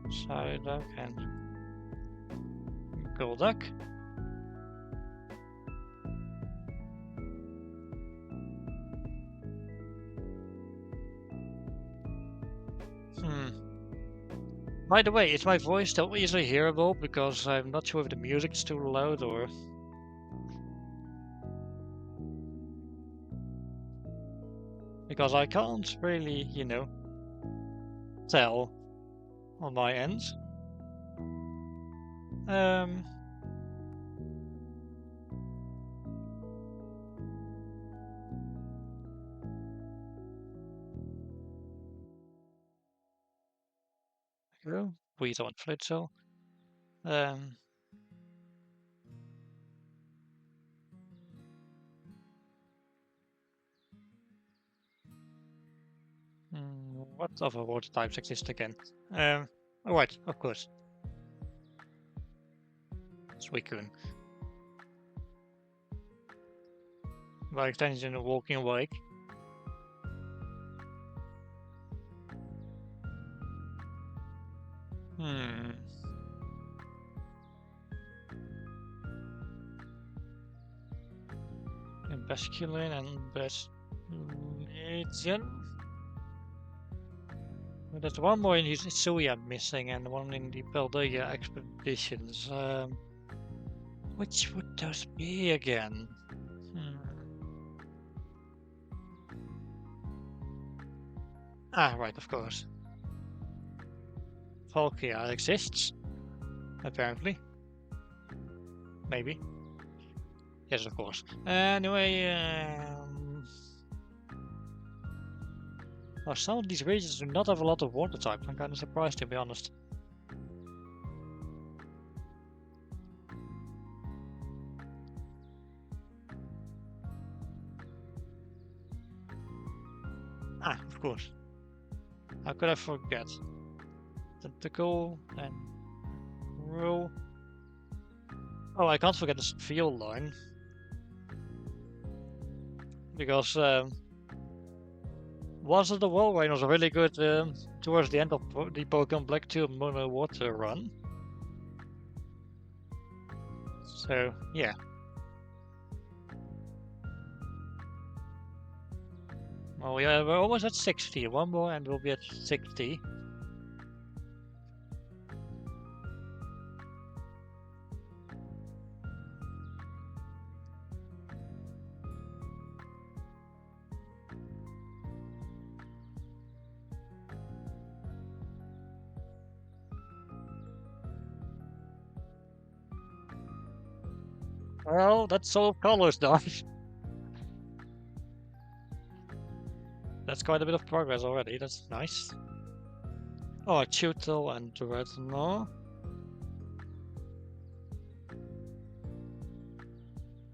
Psyduck and Golduck. By the way, is my voice still easily hearable? Because I'm not sure if the music's too loud or... Because I can't really, you know, tell on my end. Weasel and Flitzel. What other water types exist again? Right, of course. Suicune. By extension, Walking Awake. Basculin and Bastion. There's one more in Hisui missing and one in the Paldea expeditions. Which would those be again? Right, of course. Palkia exists, apparently. Maybe. Yes, of course. Anyway, some of these regions do not have a lot of water types. I'm kind of surprised, to be honest. Of course. How could I forget? Tentacle and Roll. Oh, I can't forget the field line. Because was it the Walrein was really good towards the end of the Pokemon Black 2 Mono Water run. So, yeah. Oh yeah, we're almost at 60. One more and we'll be at 60. Well, that's all colors done. That's quite a bit of progress already. That's nice. Oh, Tutel and Retinol.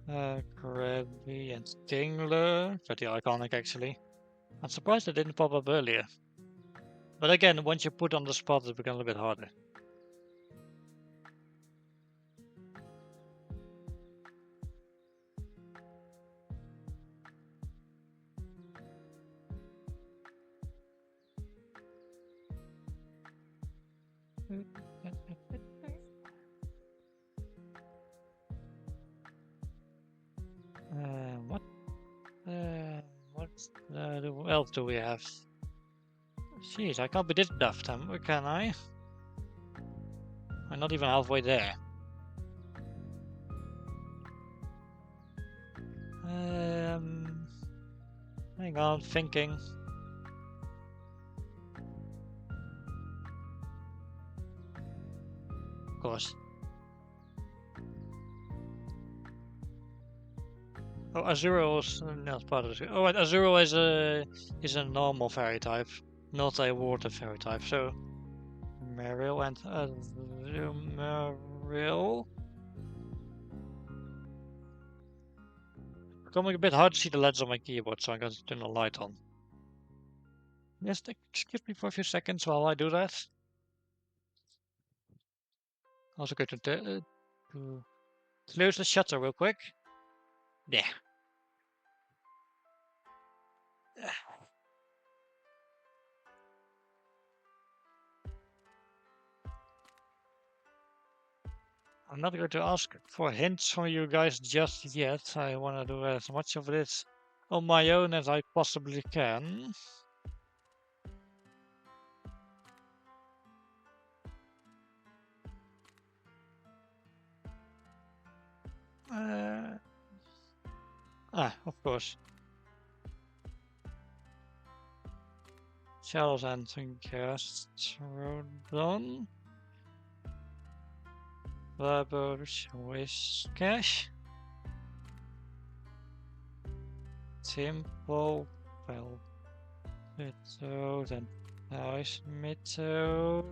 Krabby and Stingler. Pretty iconic, actually. I'm surprised it didn't pop up earlier. But again, once you put on the spot, it becomes a bit harder. What? What else do we have? Jeez, I can't be this daft, can I? I'm not even halfway there. Hang on, thinking. Of course. Oh, Azuro is not part of it. Oh, wait, Azuro is a normal fairy type, not a water fairy type. So, Marill and Azumarill. Becoming a bit hard to see the letters on my keyboard, so I'm going to turn the light on. Yes, excuse me for a few seconds while I do that. Also going to close the shutter real quick. Yeah. I'm not going to ask for hints from you guys just yet. I want to do as much of this on my own as I possibly can. Of course. Charles and Gastrodon. Verbos Whiscash. Simple Velvetoad and Nice Method.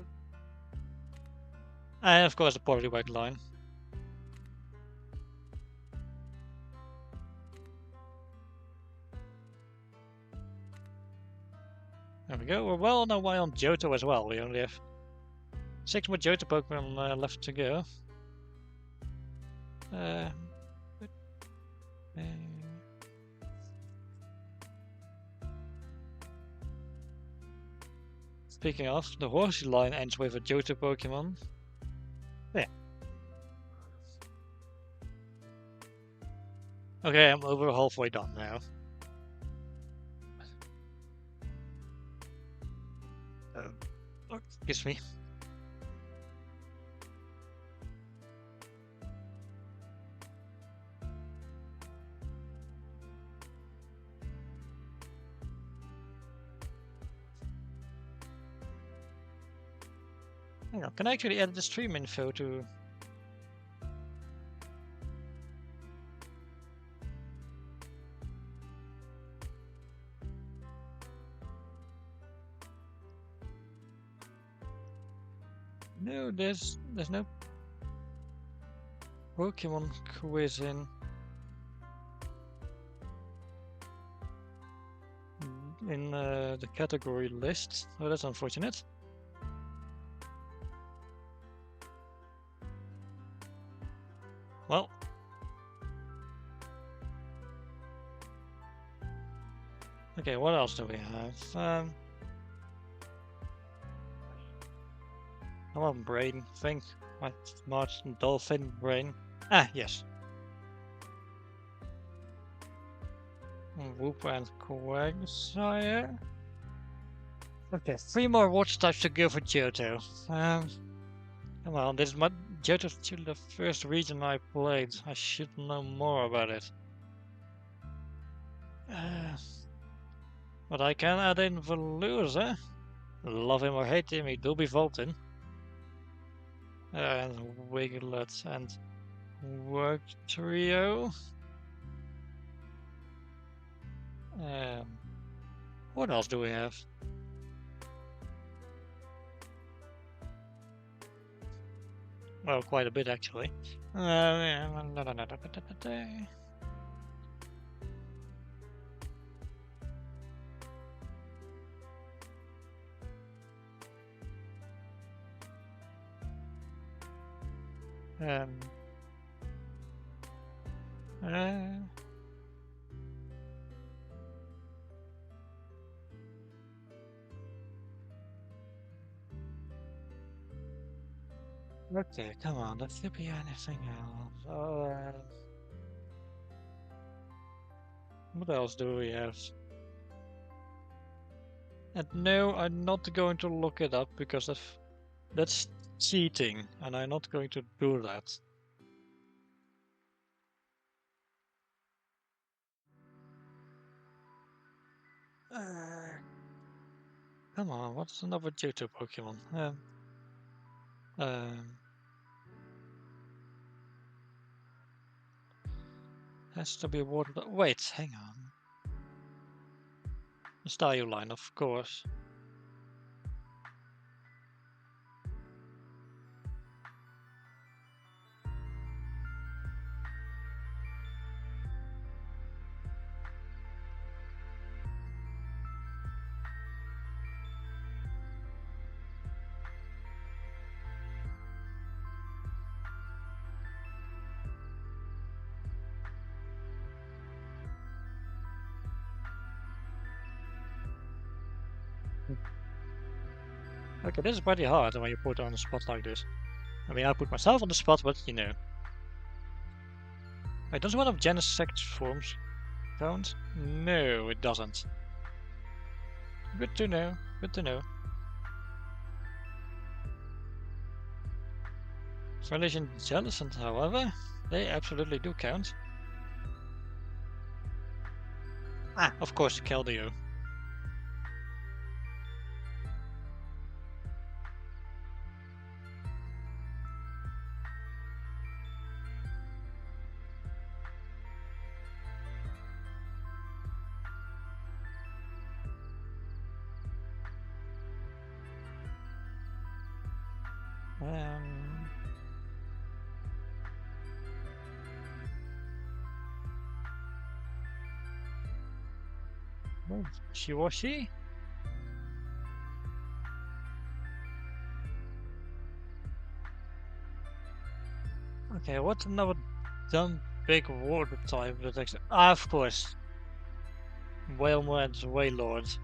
And of course the Poliwag line. There we go. We're well on our way on Johto as well. We only have 6 more Johto Pokemon left to go. Speaking of, the Horsey line ends with a Johto Pokemon. Yeah. Okay, I'm over halfway done now. Excuse me. Hang on, can I actually add the stream info to... No, there's no Pokémon Quiz in the category list. Oh, that's unfortunate. Well, okay, what else do we have? Come on, brain, think. My smart dolphin brain. Ah, yes. Whoop and Quagsire. Okay, 3 more water types to go for Johto. Come on, this is Johto's still the first region I played. I should know more about it. But I can add in Velour, Love him or hate him, he will be Voltin. And Wiglet and Work Trio. What else do we have? Well, quite a bit actually. Okay, come on, there should be anything else. What else do we have? And no, I'm not going to look it up because that's cheating, and I'm not going to do that. Come on, what's another Johto Pokemon? Has to be water. Wait, hang on. Staryu line, of course. Okay, this is pretty hard when you put on the spot like this. I mean, I put myself on the spot, but you know. Wait, does one of Genesect forms count? No, it doesn't. Good to know, good to know. Relish and Jellicent, however, they absolutely do count. Ah, of course, Keldeo. Shiwashi? Okay, what's another dumb big water type that actually... Ah, of course. Wailmer and Wailord.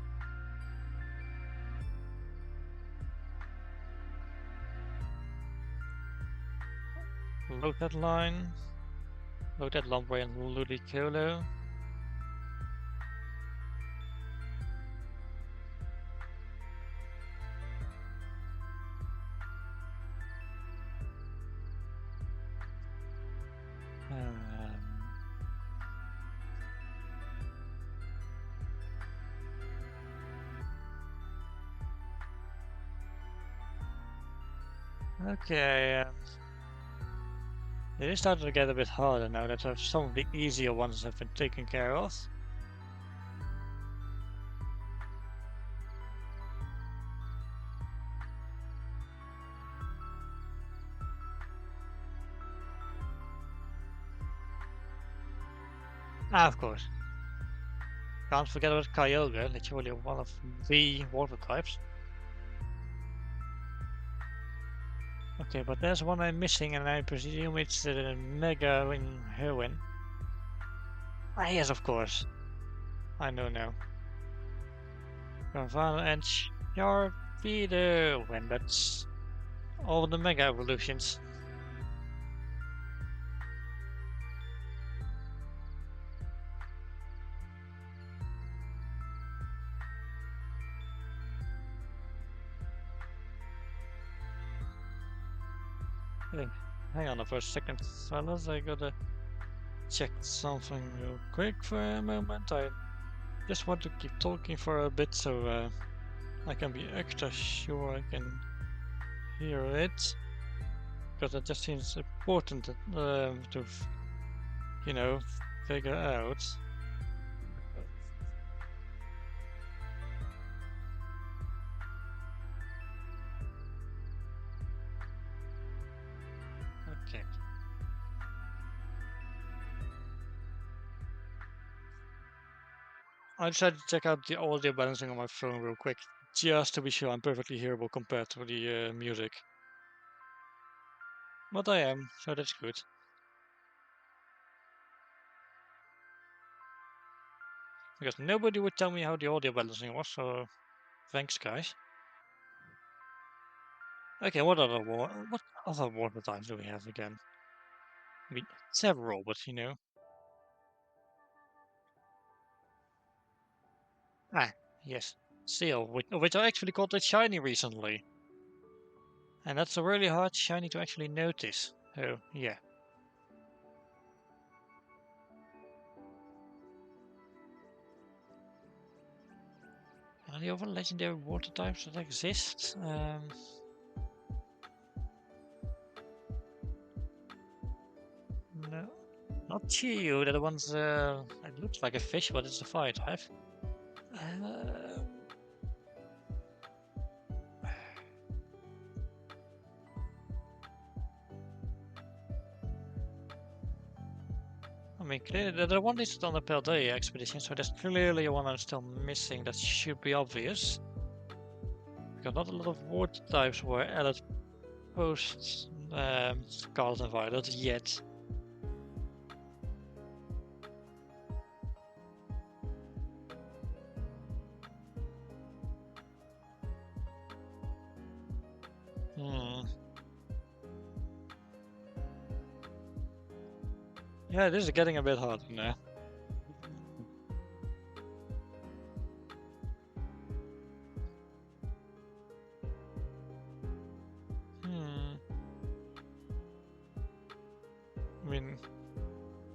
Load line. Load Lombre and Ludicolo. Okay, it is starting to get a bit harder now that some of the easier ones have been taken care of. Ah, of course. Can't forget about Kyogre, literally one of the water types. Okay, but there's one I'm missing, and I presume it's the Mega in Heroin. Ah, yes, of course. I know now. Ravana and Sharpedo, and that's all the Mega evolutions. Hey, hang on for a second, fellas. I gotta check something real quick for a moment. I just want to keep talking for a bit so I can be extra sure I can hear it. Because it just seems important to, you know, figure out. Okay. I decided to check out the audio balancing on my phone real quick, just to be sure I'm perfectly hearable compared to the music. But I am, so that's good. Because nobody would tell me how the audio balancing was, so thanks guys. Okay, what other water types do we have again? I mean, several, but you know. Ah, yes, Seal, which I actually caught it shiny recently. And that's a really hard shiny to actually notice. Oh, yeah. Any other legendary water types that exist? No. Not Chiyu, that one's, it looks like a fish, but it's a fire type. Um, I mean, clearly, the one is on the Paldea expedition, so there's clearly one I'm still missing that should be obvious. Because not a lot of water types were added post Scarlet and Violet yet. Hmm. Yeah, this is getting a bit harder now. Hmm. I mean,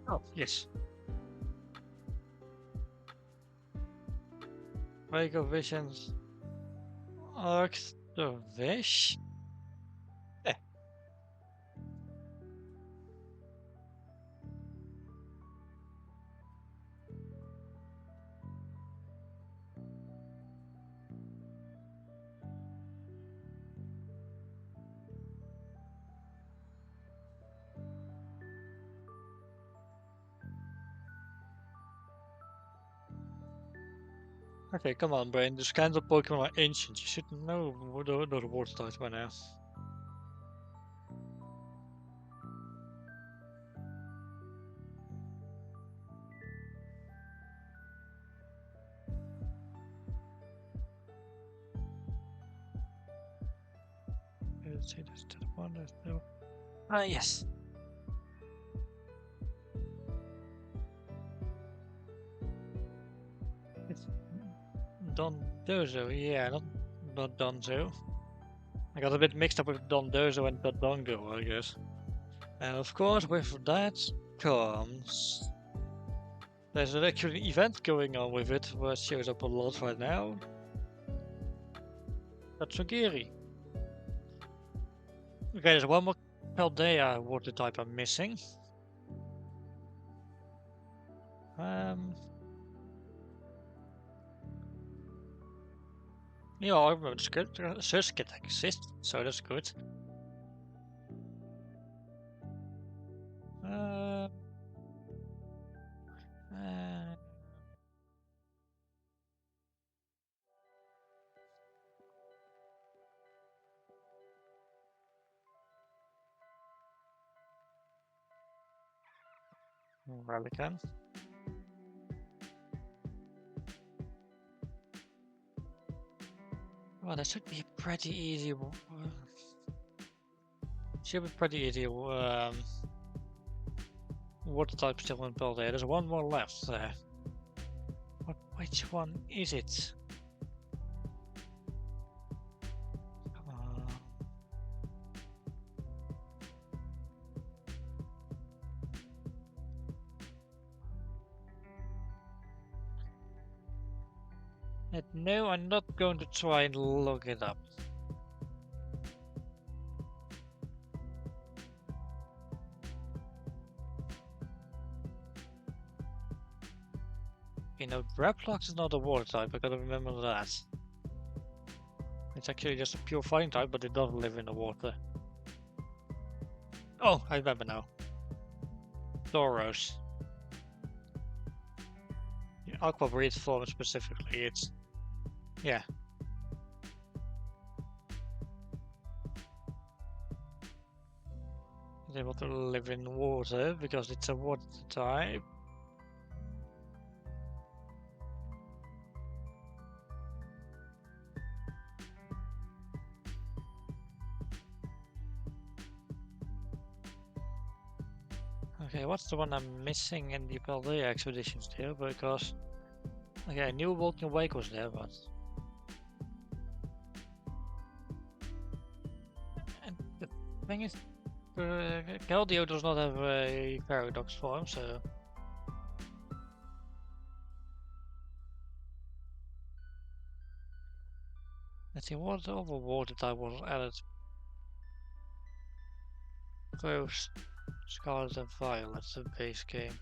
oh yes. Wake of Visions. Arc the Wish. Eh. Okay, come on, brain. These kinds of Pokemon are ancient. You should know the water types by now. Let's see, there's the one, there's no. Ah, yes. It's Dondozo, yeah, not Donzo. I got a bit mixed up with Dondozo and Dodongo, I guess. And of course, with that comes. There's an actual event going on with it, where it shows up a lot right now. Tatsugiri. Okay, there's one more Paldea water type I'm missing. Yeah, I remember Surskit exists, so that's good. Uh, uh, Relican. Well, that should be pretty easy. Should be pretty easy. Water type still in Paldea. There's one more left there. Which one is it? Come on. No, I'm not going to try and look it up. You know, Grapplox is not a water type, I gotta remember that. It's actually just a pure fighting type, but it doesn't live in the water. Oh, I remember now. Tauros. The Aqua breed form specifically, it's... yeah. It's able to live in water, because it's a water type. Okay, what's the one I'm missing in the Paldea expedition still? Because... okay, I knew Walking Wake was there, but... and the thing is... Keldeo does not have a paradox form, so... let's see, what other water type was added? Rose, Scarlet and Violet, the base game.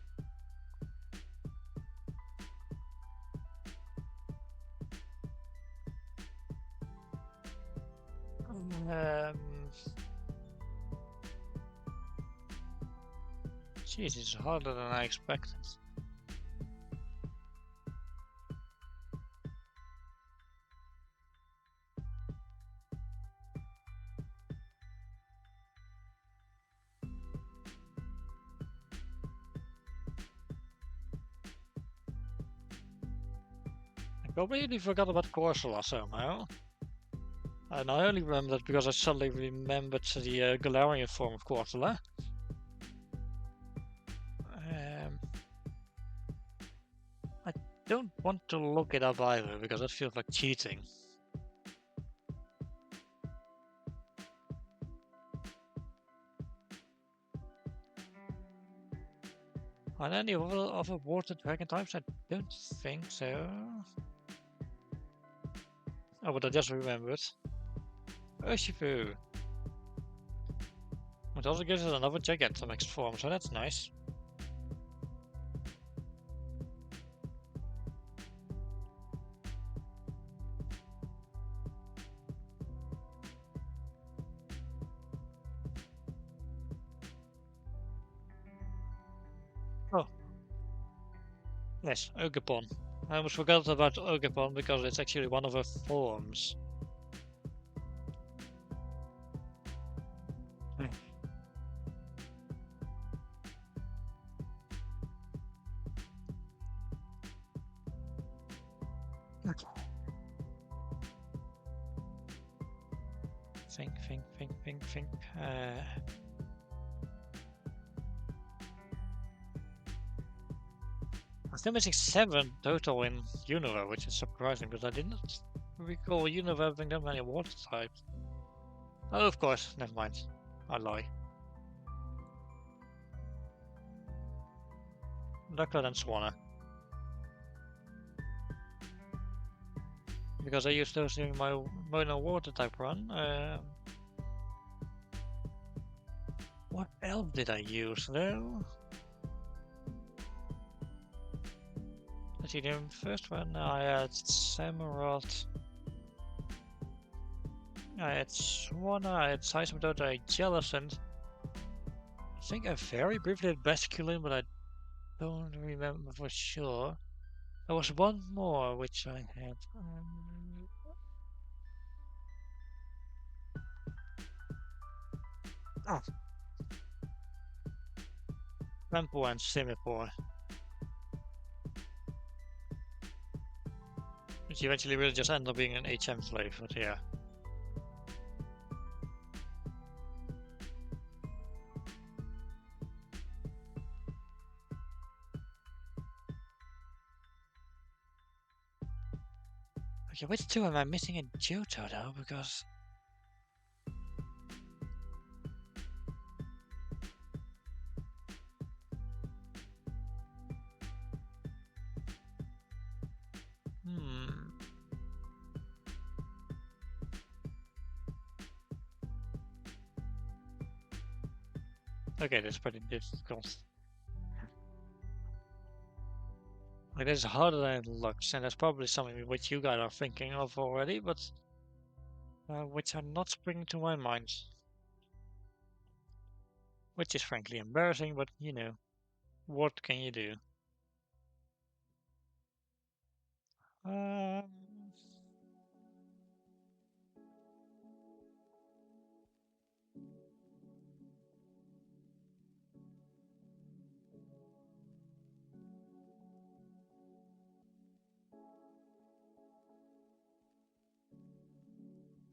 Jeez, it's harder than I expected. I completely forgot about Corsola somehow. And I only remember that because I suddenly remembered the Galarian form of Corsola. I don't want to look it up either, because that feels like cheating. Are there any other water dragon types? I don't think so. Oh, but I just remembered. Urshifu. It also gives us another Gigantamax form, so that's nice. Oh. Yes, Ogepon. I almost forgot about Ogepon because it's actually one of her forms. Okay. Think. I'm still missing 7 total in Unova, which is surprising because I didn't recall Unova having that many water types. Oh, of course, never mind. I lie. Ducklet and Swanna. Because I used those during my mono water type run. What elf did I use though? Let's see, the first one I had Samurott. I had Swanna, I had Seismodota, I had Jellicent. I think I very briefly had Basculin, but I don't remember for sure. There was one more which I had. Ah, Rampo and Simipour. Which eventually will just end up being an HM slave, but yeah. Okay, which two am I missing in Johto though? Because... Okay, that's pretty difficult. Like, this is harder than it looks, and that's probably something which you guys are thinking of already, but which are not springing to my mind. Which is frankly embarrassing, but you know, what can you do? Um,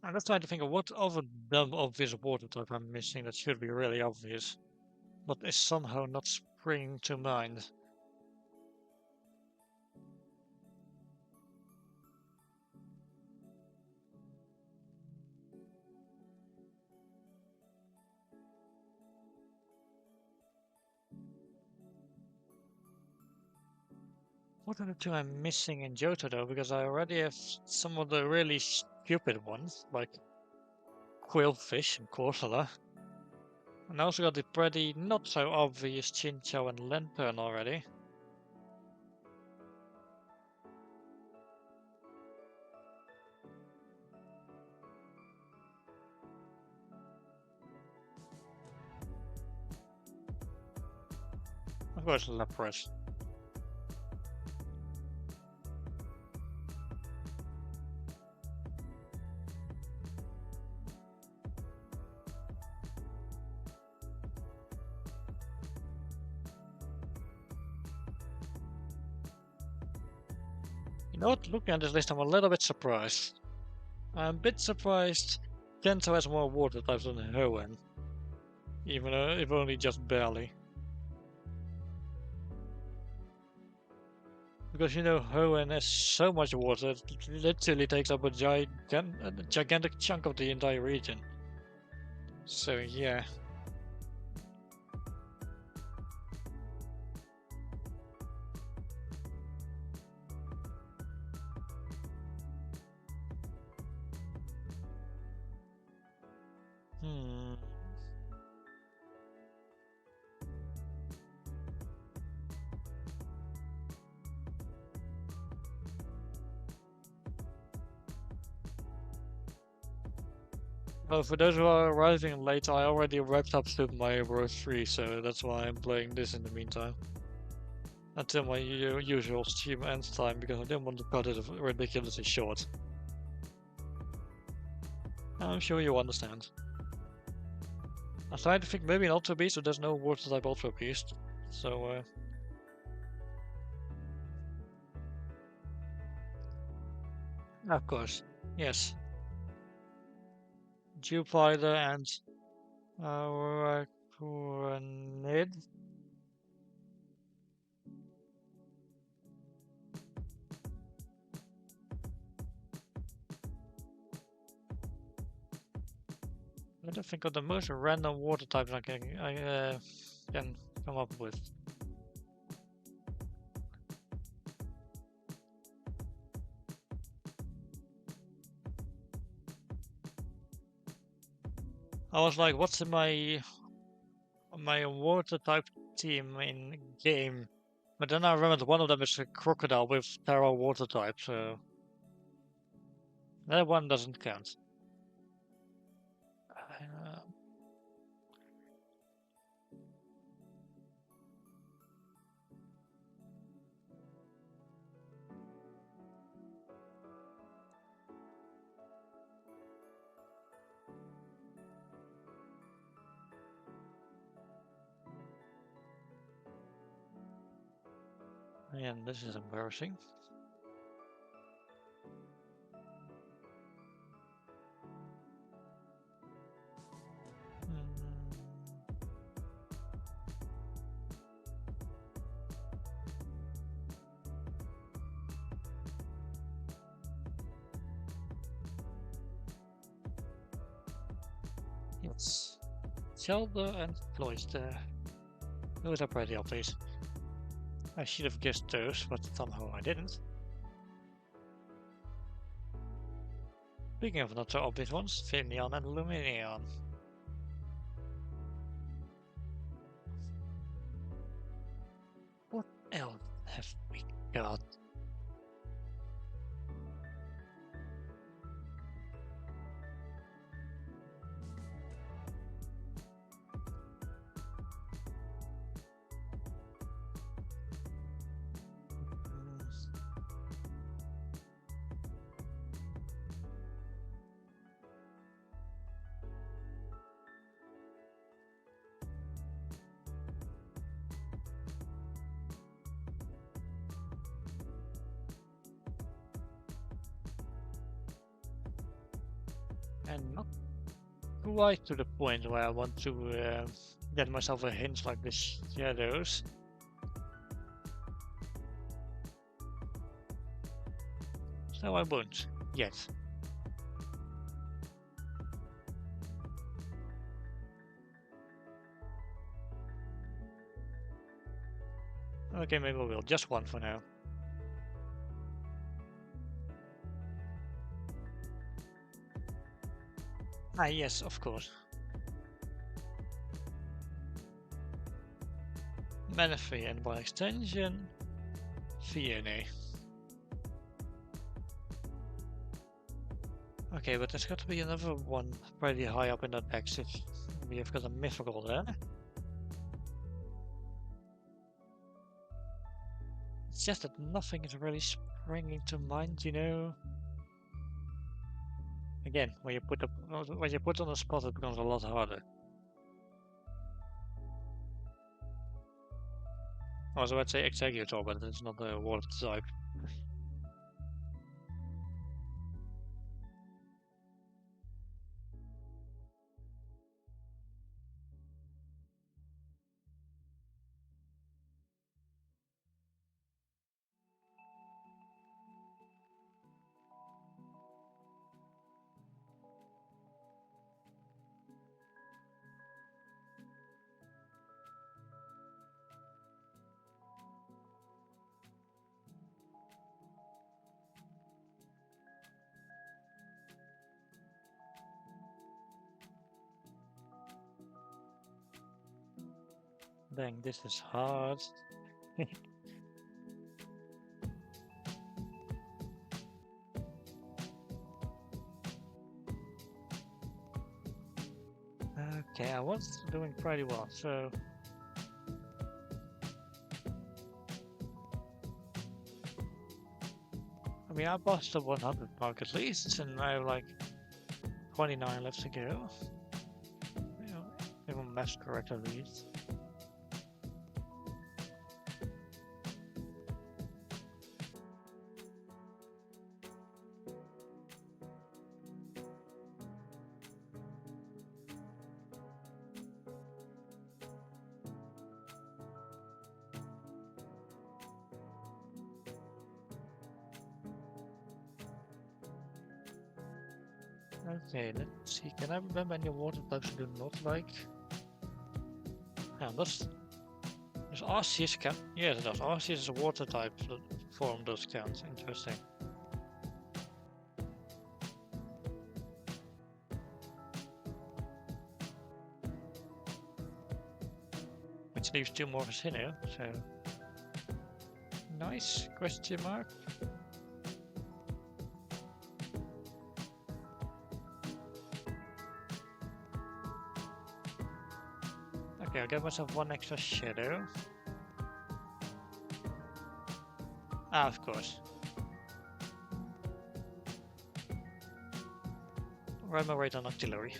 I'm just trying to think of what other dumb obvious water type I'm missing that should be really obvious, but is somehow not springing to mind. What are the two I'm missing in Johto though? Because I already have some of the really stupid ones, like Quillfish and Corsola. And I also got the pretty not so obvious Chinchou and Lantern already. Of course, Lapras. You know what? Looking at this list, I'm a little bit surprised. I'm a bit surprised Kento has more water types than Hoenn. Even if only just barely. Because you know, Hoenn has so much water, it literally takes up a gigantic chunk of the entire region. So yeah. Hmm. Well, for those who are arriving late, I already wrapped up Super Mario Bros. 3, so that's why I'm playing this in the meantime. Until my usual stream ends time, because I didn't want to cut it ridiculously short. I'm sure you understand. I tried to think maybe an Ultra Beast, but there's no water type Ultra Beast. So, of course, yes. Jupiter and Araquanid. Let me think of the most random water types can come up with. I was like, what's in my water type team in game? But then I remembered one of them is a crocodile with Terra water type, so that one doesn't count. Uh, and this is embarrassing. Hmm. Yes. Zelda and Cloyster. Those are pretty obvious. I should have guessed those, but somehow I didn't. Speaking of not so obvious ones, Finneon and Luminion. have we got? And not quite to the point where I want to get myself a hint like the shadows. So I won't yet. Okay, maybe we will. Just one for now. Ah, yes, of course. Manaphy and by extension, Fiona. Okay, but there's got to be another one pretty high up in that X if we have got a mythical there. It's just that nothing is really springing to mind, you know. Again, when you put on the spot, it becomes a lot harder. I was about to say Executor, but it's not a water type. Dang, this is hard. Okay, I was doing pretty well, so... I mean, I passed the 100 mark at least, and I have like 29 left to go. You know, if I'm math correct at least. Okay, let's see. Can I remember any water types I do not like? Yeah, does Arceus count? Yes, it does. Arceus is a water type form does count. Interesting. Which leaves two more for Sinnoh, so... Nice, question mark. Okay, I'll give myself one extra shadow. Ah, of course. Ride my right on artillery.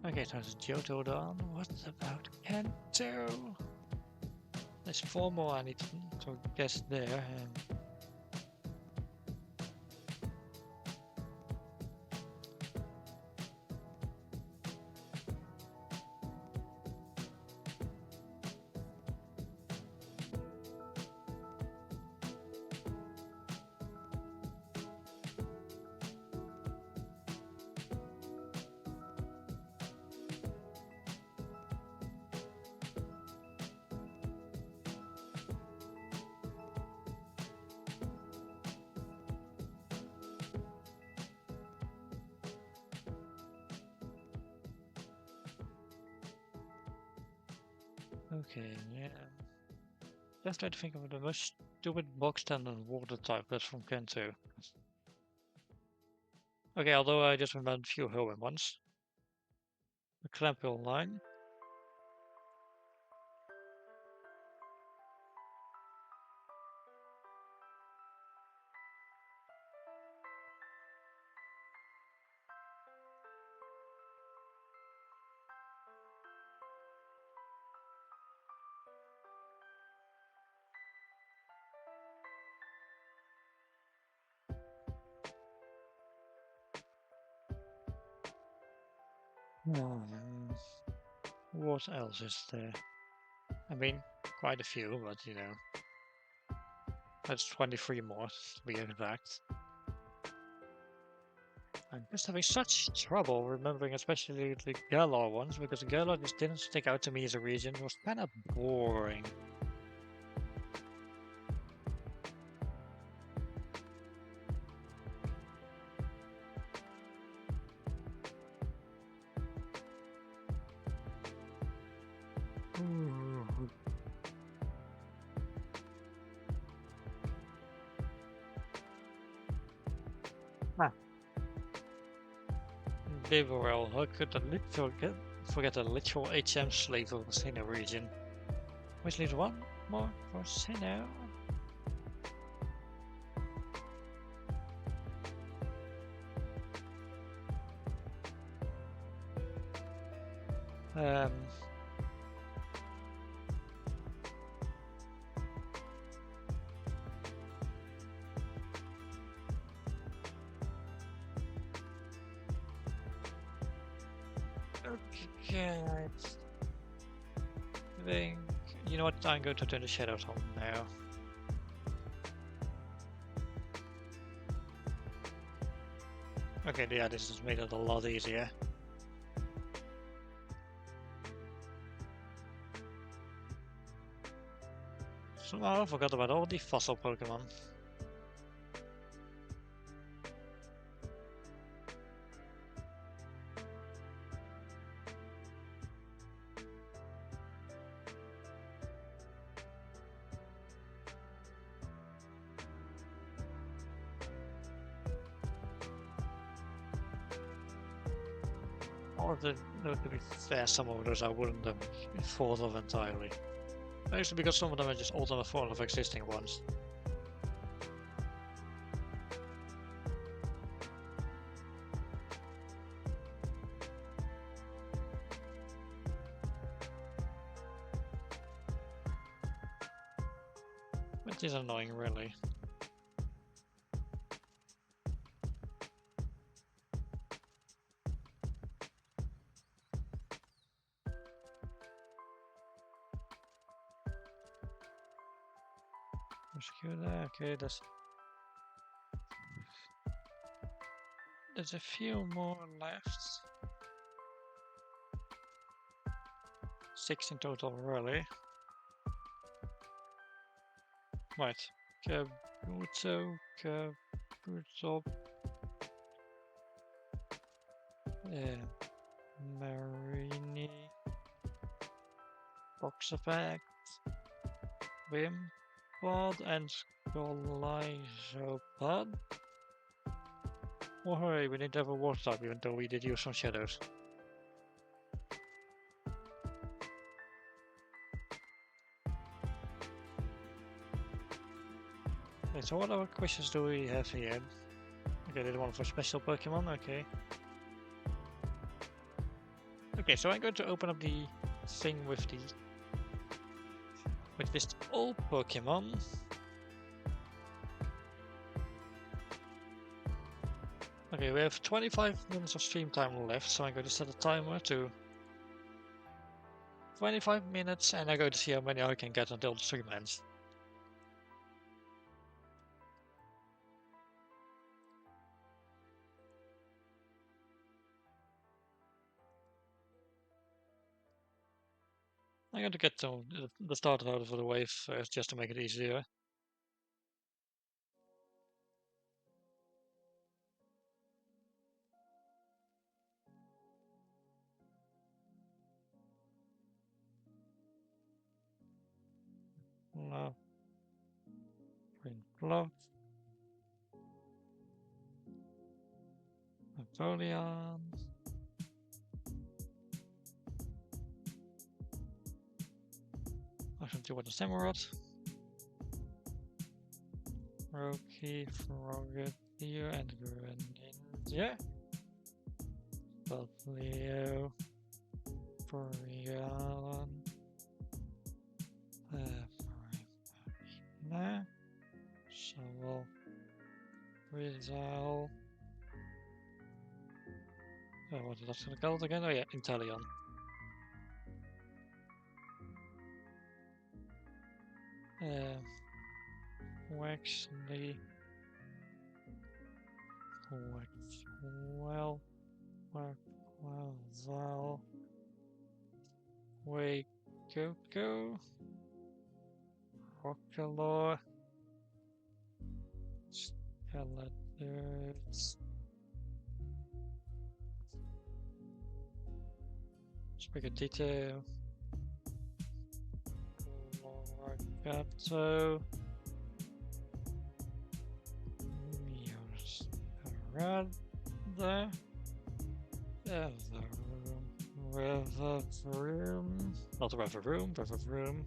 Okay, so it's Johto done. What about Kanto? There's four more I need to guess there. Okay, yeah. Just try to think of the most stupid box standard water type that's from Kanto. Okay, although I just remembered a few Hoenn ones. The Clampill line. What else is there? I mean, quite a few, but you know. That's 23 more, to be exact. I'm just having such trouble remembering especially the Galar ones, because Galar just didn't stick out to me as a region. It was kind of boring. Ah, Bibarel, how could forget a literal HM slave of the Sinnoh region? Which leaves one more for Sinnoh. Um, okay, I think, you know what, I'm going to turn the shadows on now. Okay, yeah, this has made it a lot easier. Somehow I forgot about all the fossil Pokemon. Or to be fair, some of those I wouldn't have thought of entirely. Mostly because some of them are just alternate forms of existing ones. Which is annoying, really. Rescue there, okay, there's a few more left. 6 in total, really. Right. Kabuto, Kabuto, Marini, Box Effect, Wimpod, and Scolizopod. Oh hooray, we didn't have a water type even though we did use some shadows. Okay, so what other questions do we have here? Okay, there's one for special Pokemon, okay. Okay, so I'm going to open up the thing with this all Pokemon. Okay, we have 25 minutes of stream time left, so I'm going to set a timer to 25 minutes, and I'm going to see how many I can get until the stream ends. I'm going to get the starter out of the way first, just to make it easier. Love. Napoleon. I should do with the Samurott. Roki, Frogadier, and Greninja. Leo, Brian, Shovel, Rizal. Oh, what is that gonna call again? Oh yeah, Inteleon. Waxley, Waxwell, Waxwell, Wacoco, Rockalore, Skeletons, Sprigatito, Loragato, Miosarada, Revavroom, not Revavroom, Revavroom.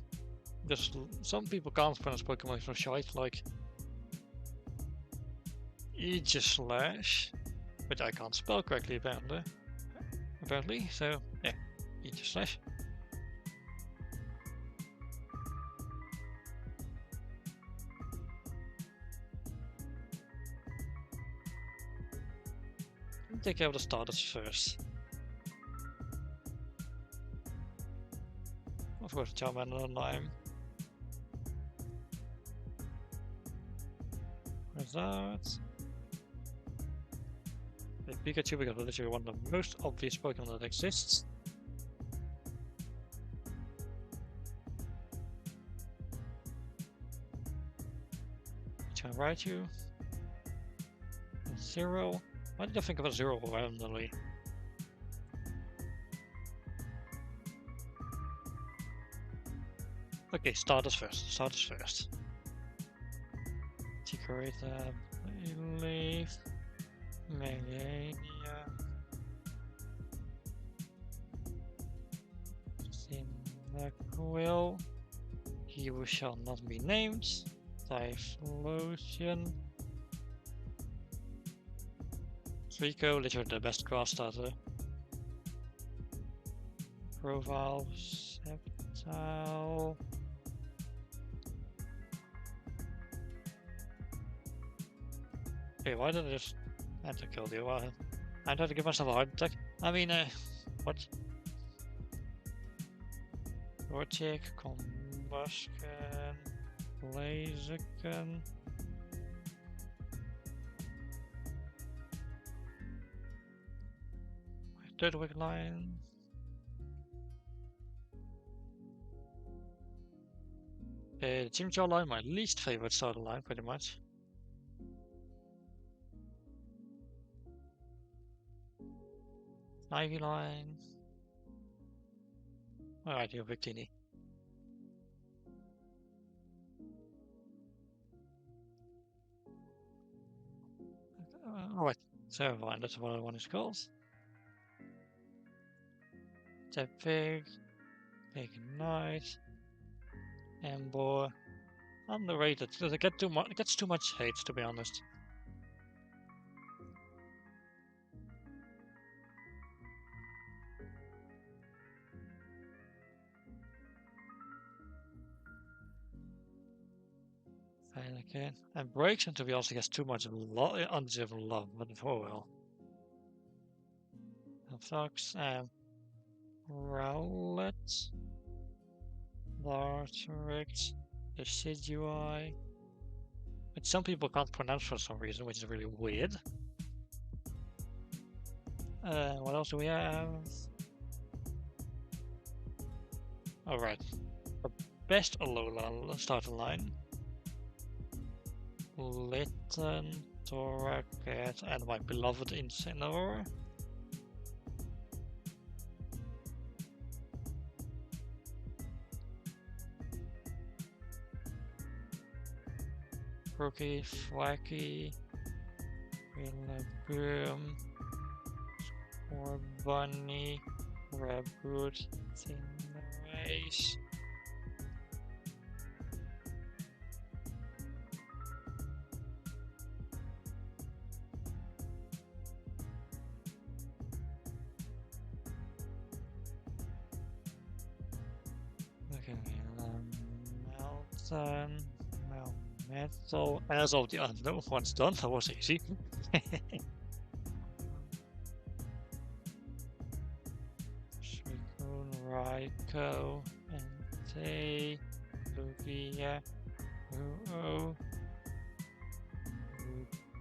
Just some people can't pronounce Pokemon so shite, like Aegislash, which I can't spell correctly apparently, so yeah, Aegislash. Take care of the starters first. Of course, Charmander and Lime. Where's that? The Pikachu, because it's literally one of the most obvious Pokemon that exists. Can I write you? Zero. Why did I think of a zero randomly? Okay, starters first. Starters first. Chikorita, Leaf, Meganium, Cyndaquil, he who shall not be named, Typhlosion, Trico, literally the best grass starter, Proval, Sceptile, okay, why did I just enter kill you? I tried to give myself a heart attack. I mean, what? Vortic, Combustion, Blaziken. Ludwig line. The Chimchar line, my least favorite starter line, pretty much. Ivy line. Alright, you're Victini. Alright, so fine, that's what I want is called. Tepig, Ignite, Ember. Underrated. It gets too much hate, to be honest. Fennekin. And breaks and to be honest gets too much undeserved love, but oh well. Fox and Rowlet, Dartrix, Decidueye, which some people can't pronounce for some reason, which is really weird. What else do we have? Alright. The best Alola starter line. Litten, Torracat, and my beloved Incineroar. Brookie, Flacky, Rillaboom, or Bunny, Raboot, Cinderace. Okay, Melton, Melmetal. As of the unknown one's done, that was easy. Suicune, Raikou, Entei, Lugia, Ruo,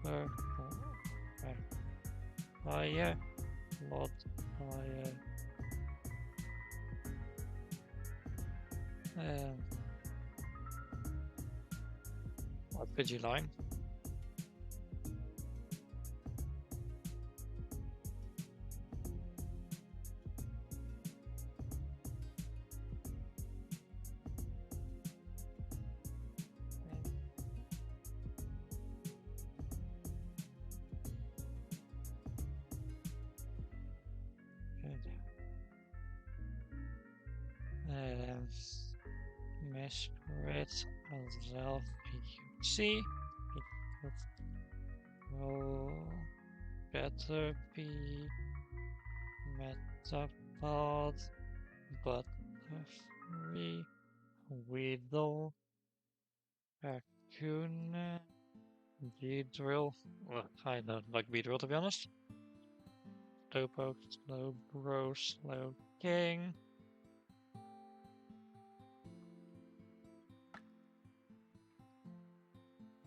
Rooper, Fire, Lot, Fire, Pidgeline. Mesprit, Azelf, PUC, Roll, Caterpie, Metapod, Butterfree, Weedle, Raccoon, Beedrill. Well, I don't like Beedrill to be honest. Slowpoke, Slowbro, Slowking.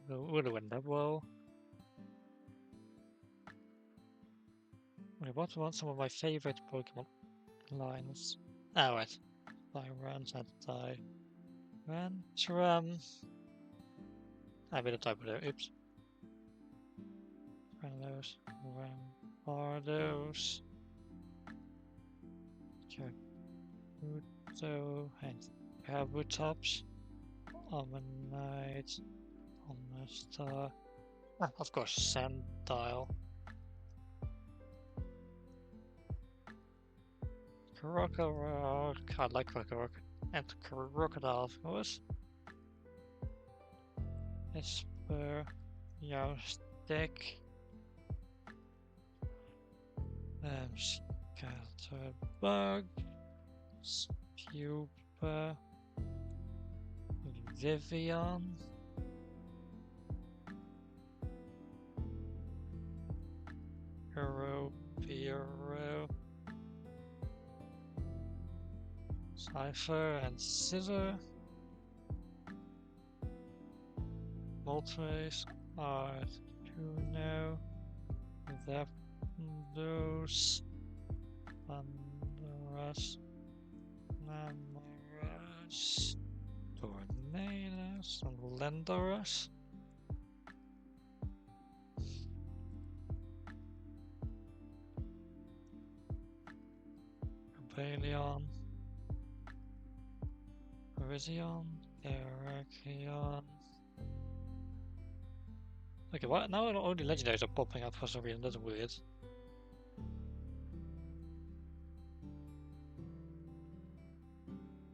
Would have went that well. I want some of my favorite Pokemon lines. Ah, right. Tyrant, Tyrantrum. I made a typo there. Oops. Randos, Rampardos, Kabuto, and Kabutops, Ammonite, Omnistar. Ah, of course, Sandile. Crocodile, I like Crocodile. And Crocodile, of course. Esper, Youstic, Scatterbug, Spupa, Vivian, Piro, Cypher and Scissor, Moltres, Articuno, Zapdos, Thunderous, Namorous, Tornadus, and Landorus. Abelion, Virizion, Terrakion. Okay, what? Now all the legendaries are popping up for some reason, that's weird.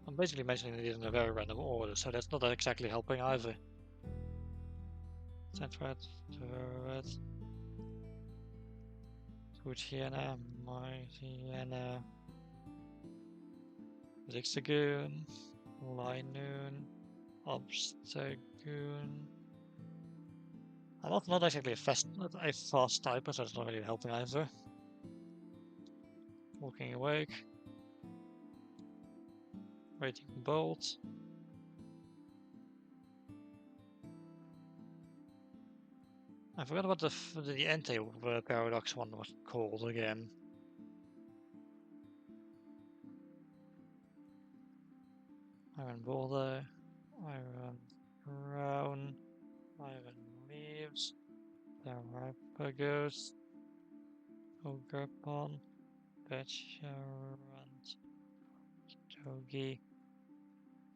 I'm basically mentioning these in a very random order, so that's not exactly helping either. Sentret, Turret, Tuchiana, Mightyena, Zigzagoon, Linoon, Obstagoon. I'm not exactly a fast typer, so it's not really helping either. Walking Awake, Raging Bolt. I forgot what the anti-paradox one was called again. Iron Boulder, Iron Crown, Iron Leaves, Therapagos, Ogrepon, Petcharant, Togi,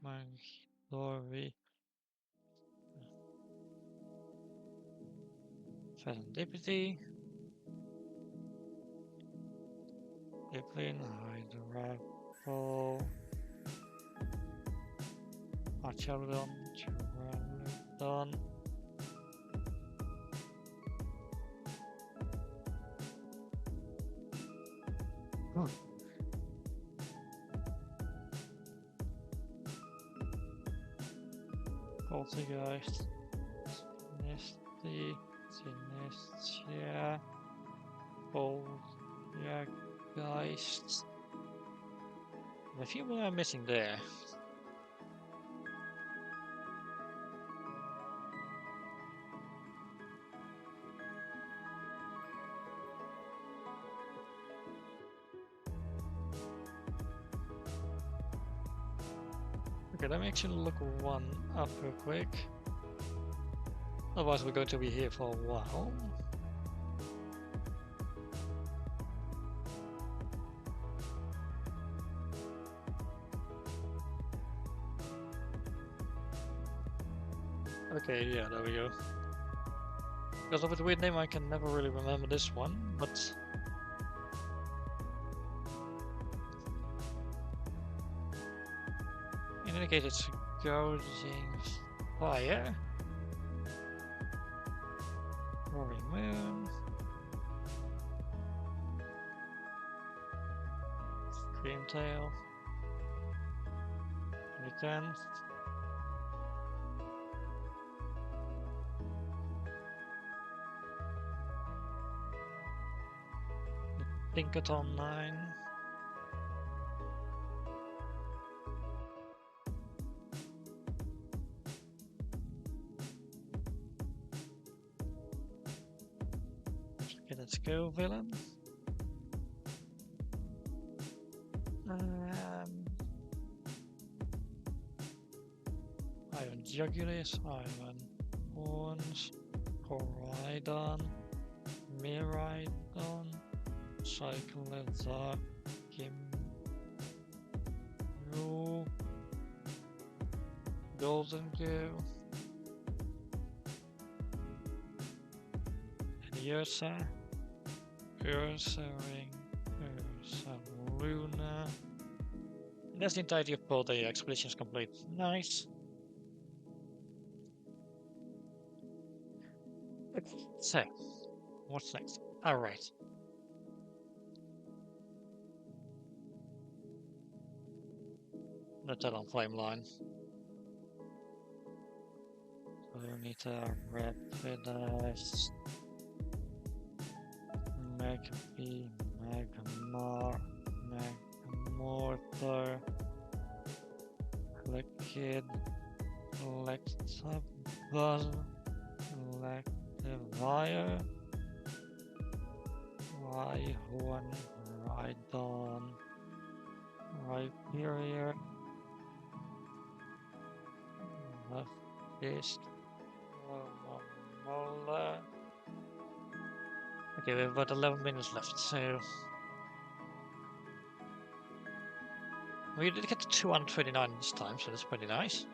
Magdori, Serendipity. Piplin, Hydrapple. Archaludon, Duraludon. Poltergeist. Sinesty. Sinestia. Poltergeist. A few more are missing there. Okay, let me actually look one up real quick. Otherwise we're going to be here for a while. Okay, yeah, there we go. Because of its weird name I can never really remember this one, but... in any case it's gouging fire. Roaring moon. Dreamtail. Return. Pinkerton 9. Okay, let's go, villain. Iron Jugulis, Iron Horns, Coridon, Miraidon, Cyclizar, Gimru, Golden Goo, Ursa, Ursaring, Ursa Luna. And that's the entirety of both the expeditions complete. Nice. So, what's next? Alright. Let's head on Flame Line. Bonita, Rapidash, Magpie, Magmar, Magmortar, Liquid, Electabuzz, Electivire, Rhyhorn, Rhydon, Rhyperior, Luftfist, Mola. Okay, we have about 11 minutes left, so... we did get to 229 this time, so that's pretty nice.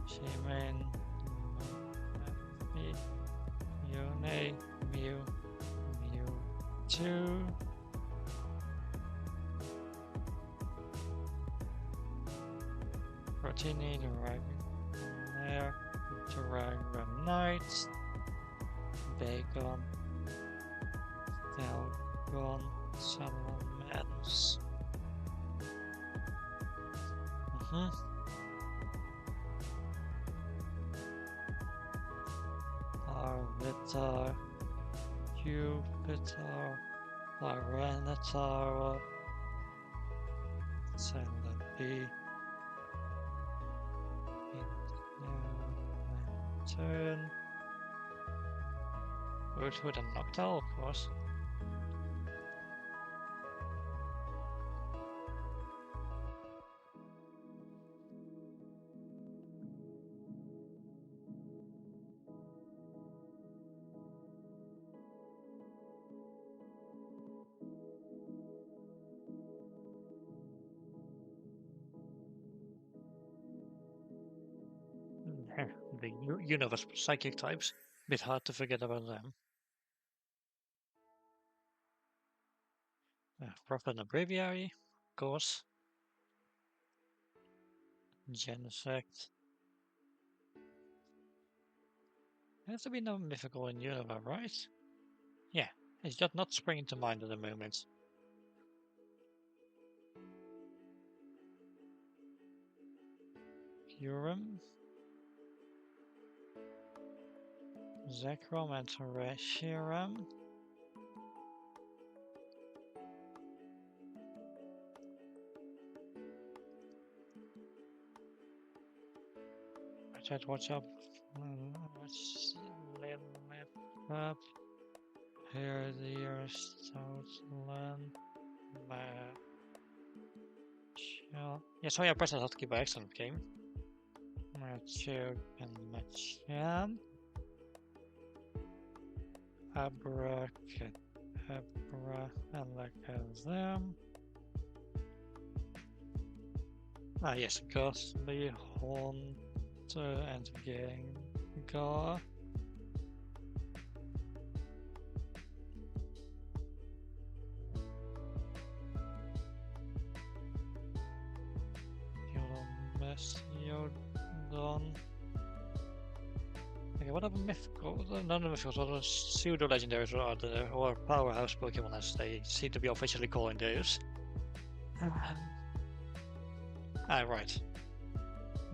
Shaman, Yone, Mew, Mewtwo. Rotini, Dragonair, Dragonite, Bacon, Falcon, Salamence. Arvitar, Jupiter, Tyranitar, Celebi, Turn. Rootwood and Noctowl, of course. The universe psychic types. Bit hard to forget about them. Roughen the Breviary, of course. Genesect. Has to be no mythical in Unova, right? Yeah, it's just not springing to mind at the moment. Purim. Zekrom and Reshiram. I tried to watch up. Let's up. Here the year Southland. Yeah, so yeah, press that hotkey by accident game. Machug and Machamp. Abracadabra and Alakazam. Ah yes, Ghostly, Haunter and Gengar. Messiodon. Okay, what other mythical? None of the mythicals, what are pseudo legendaries are there, or powerhouse Pokemon as they seem to be officially calling those? Right.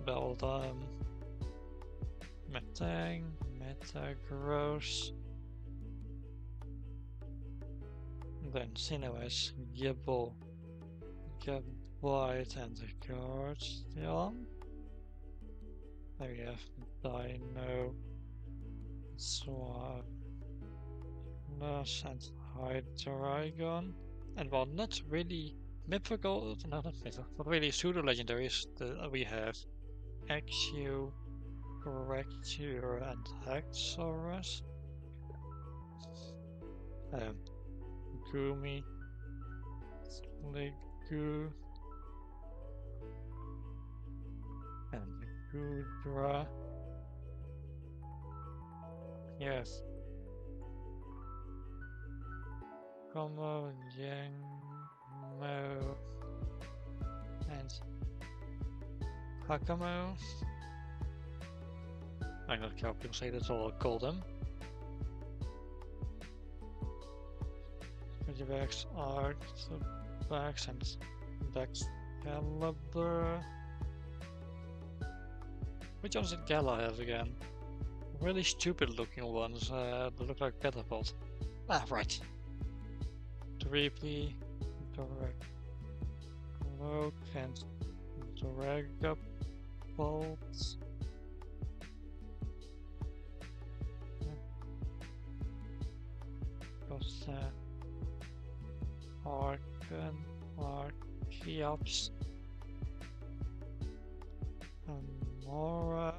Beldum, Metang, Metagross. Then Sinnoh, Gibble, Gabite, and Guardian. There we have Dino, Swarm, and Hydreigon. And while not really mythical, no, not mythical, but really pseudo legendaries, we have Exu, Correcture, and Haxorus. Gumi, Sliggoo, and Gudra. Yes. Como, Yangmo, and Hakamo. I'm not sure people say that's all I call them. Digivax, Arctivax, and Excalibur. Which ones did Gala have again? Really stupid looking ones that look like Petapod. Ah, right. Dreeply, Direct Cloak, and Dragapult. Arcan, Archeops, Amora,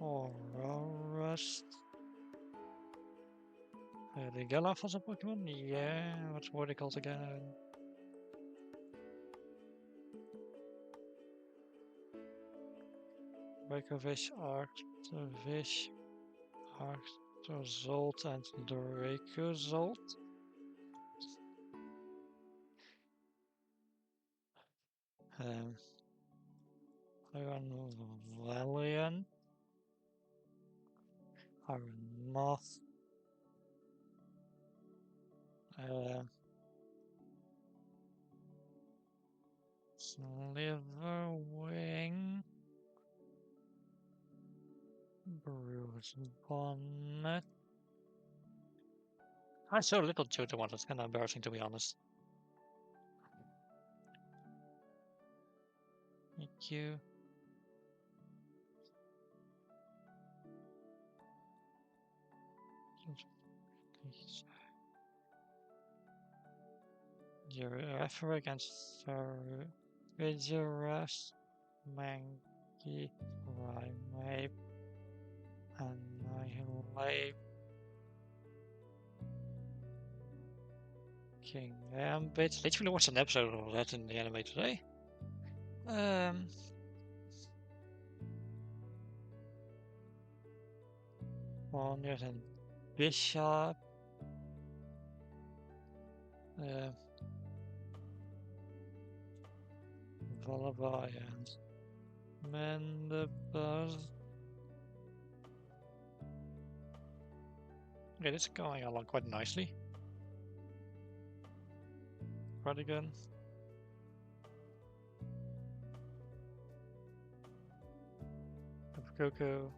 Aurorus. The Galaf was a Pokemon? Yeah, what's what they called again? Reikovish, Arctovish, Arctozolt, and Dracozolt. Iron Valiant, Iron Moth, Sliverwing, Bruce Bonnet. I saw a little Johto one, that's kind of embarrassing to be honest. Thank you. Your effort against Vigorous, Mangy, Primeape, Annihilate, King Gambit. Literally watched an episode of that in the anime today. Pawns and bishop. Lullaby and mandibles. Okay, this is going along quite nicely. Cardigan. Coco.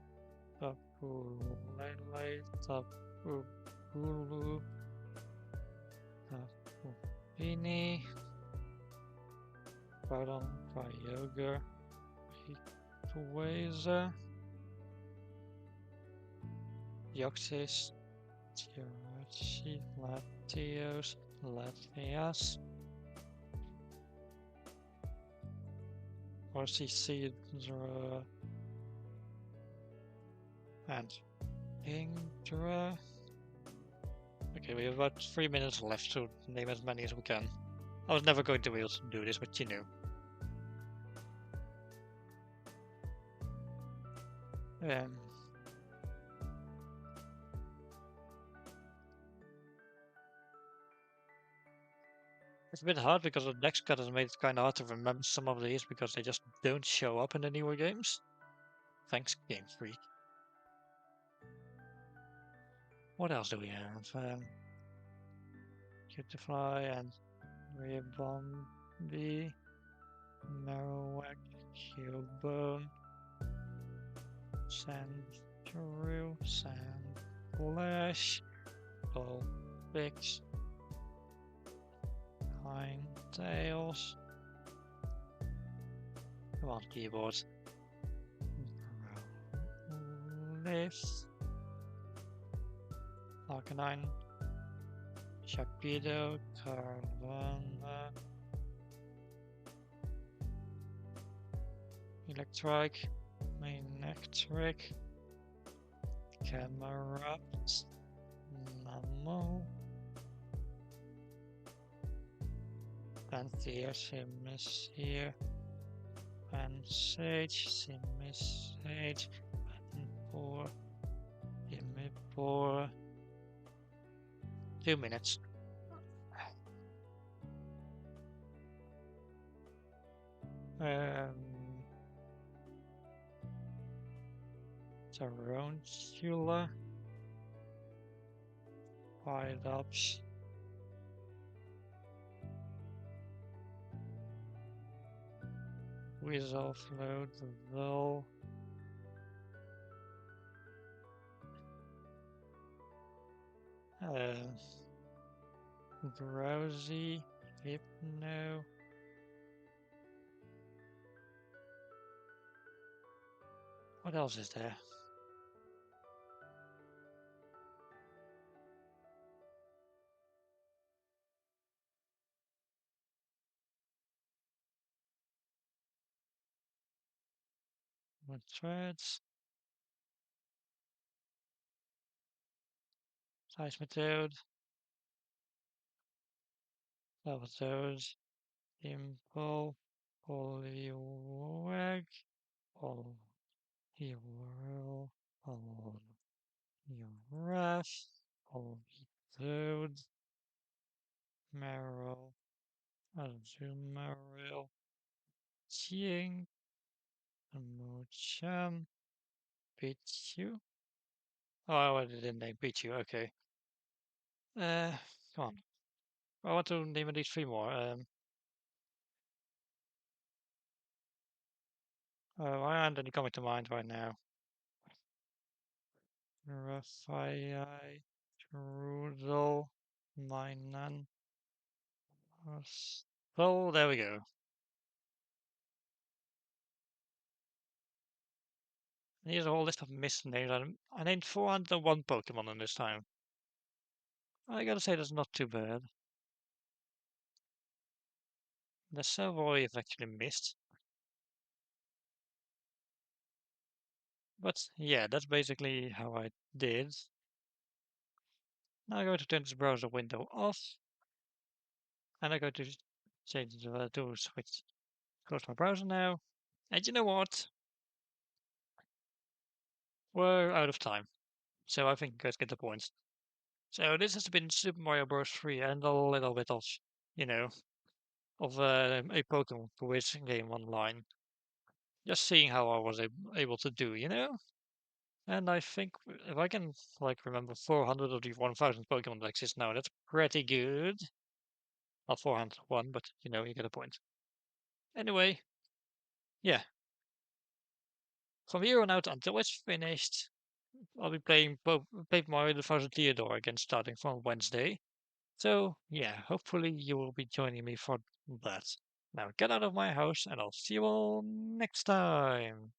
Tapu Lele. Tapu Hulu. Tapu Bini. Pardon. Yoga. Wazer. Yoxis. Tirachi. Latios. Latias. RCC. And Indra. Okay, we have about 3 minutes left to name as many as we can. I was never going to be able to do this, but you know. It's a bit hard because the next cut has made it kind of hard to remember some of these because they just don't show up in the newer games. Thanks, Game Freak. What else do we have? Cutify and Ribbombi, Marowak, Cubone, Sandshrew, Sandlash, Bullfix, Ninetales. Come on, keyboard. Lift, Arcanine, Sharpedo, Carvana, Electric, Manectric, Camerupt, Namo, Panthea, Simisear, Pansage, Simisage, Panpour, Imipor. 2 minutes. Tarantula, Pydops, Weaselflow, though. Drowsy, Hypno. What else is there? What threads? Seismitoad, Salvatode, Dimple, Poliwag, Poliwhirl, Poliwrath, Politoad, Marrow, Azumarill, Ching, Mochan, Pichu. Oh, I didn't name Pichu, okay. Come on. I want to name at least 3 more. Why aren't any coming to mind right now? Rafai, Trudel, Minun. Oh, there we go. And here's a whole list of misnames. I named 401 Pokemon in this time. I gotta say, that's not too bad. There's several I've actually missed. But yeah, that's basically how I did. Now I'm going to turn this browser window off. And I'm going to change to switch, close my browser now. And you know what? We're out of time. So I think you guys get the point. So this has been Super Mario Bros. 3 and a little bit of, you know, of a Pokemon Quiz game online. Just seeing how I was able to do, And I think if I can like remember 400 of the 1000 Pokemon that exist now, that's pretty good. Not 401, but you get a point. Anyway, yeah. From here on out until it's finished, I'll be playing Paper Mario the Thousand Theodore again starting from Wednesday. So yeah, hopefully you will be joining me for that. Now get out of my house and I'll see you all next time.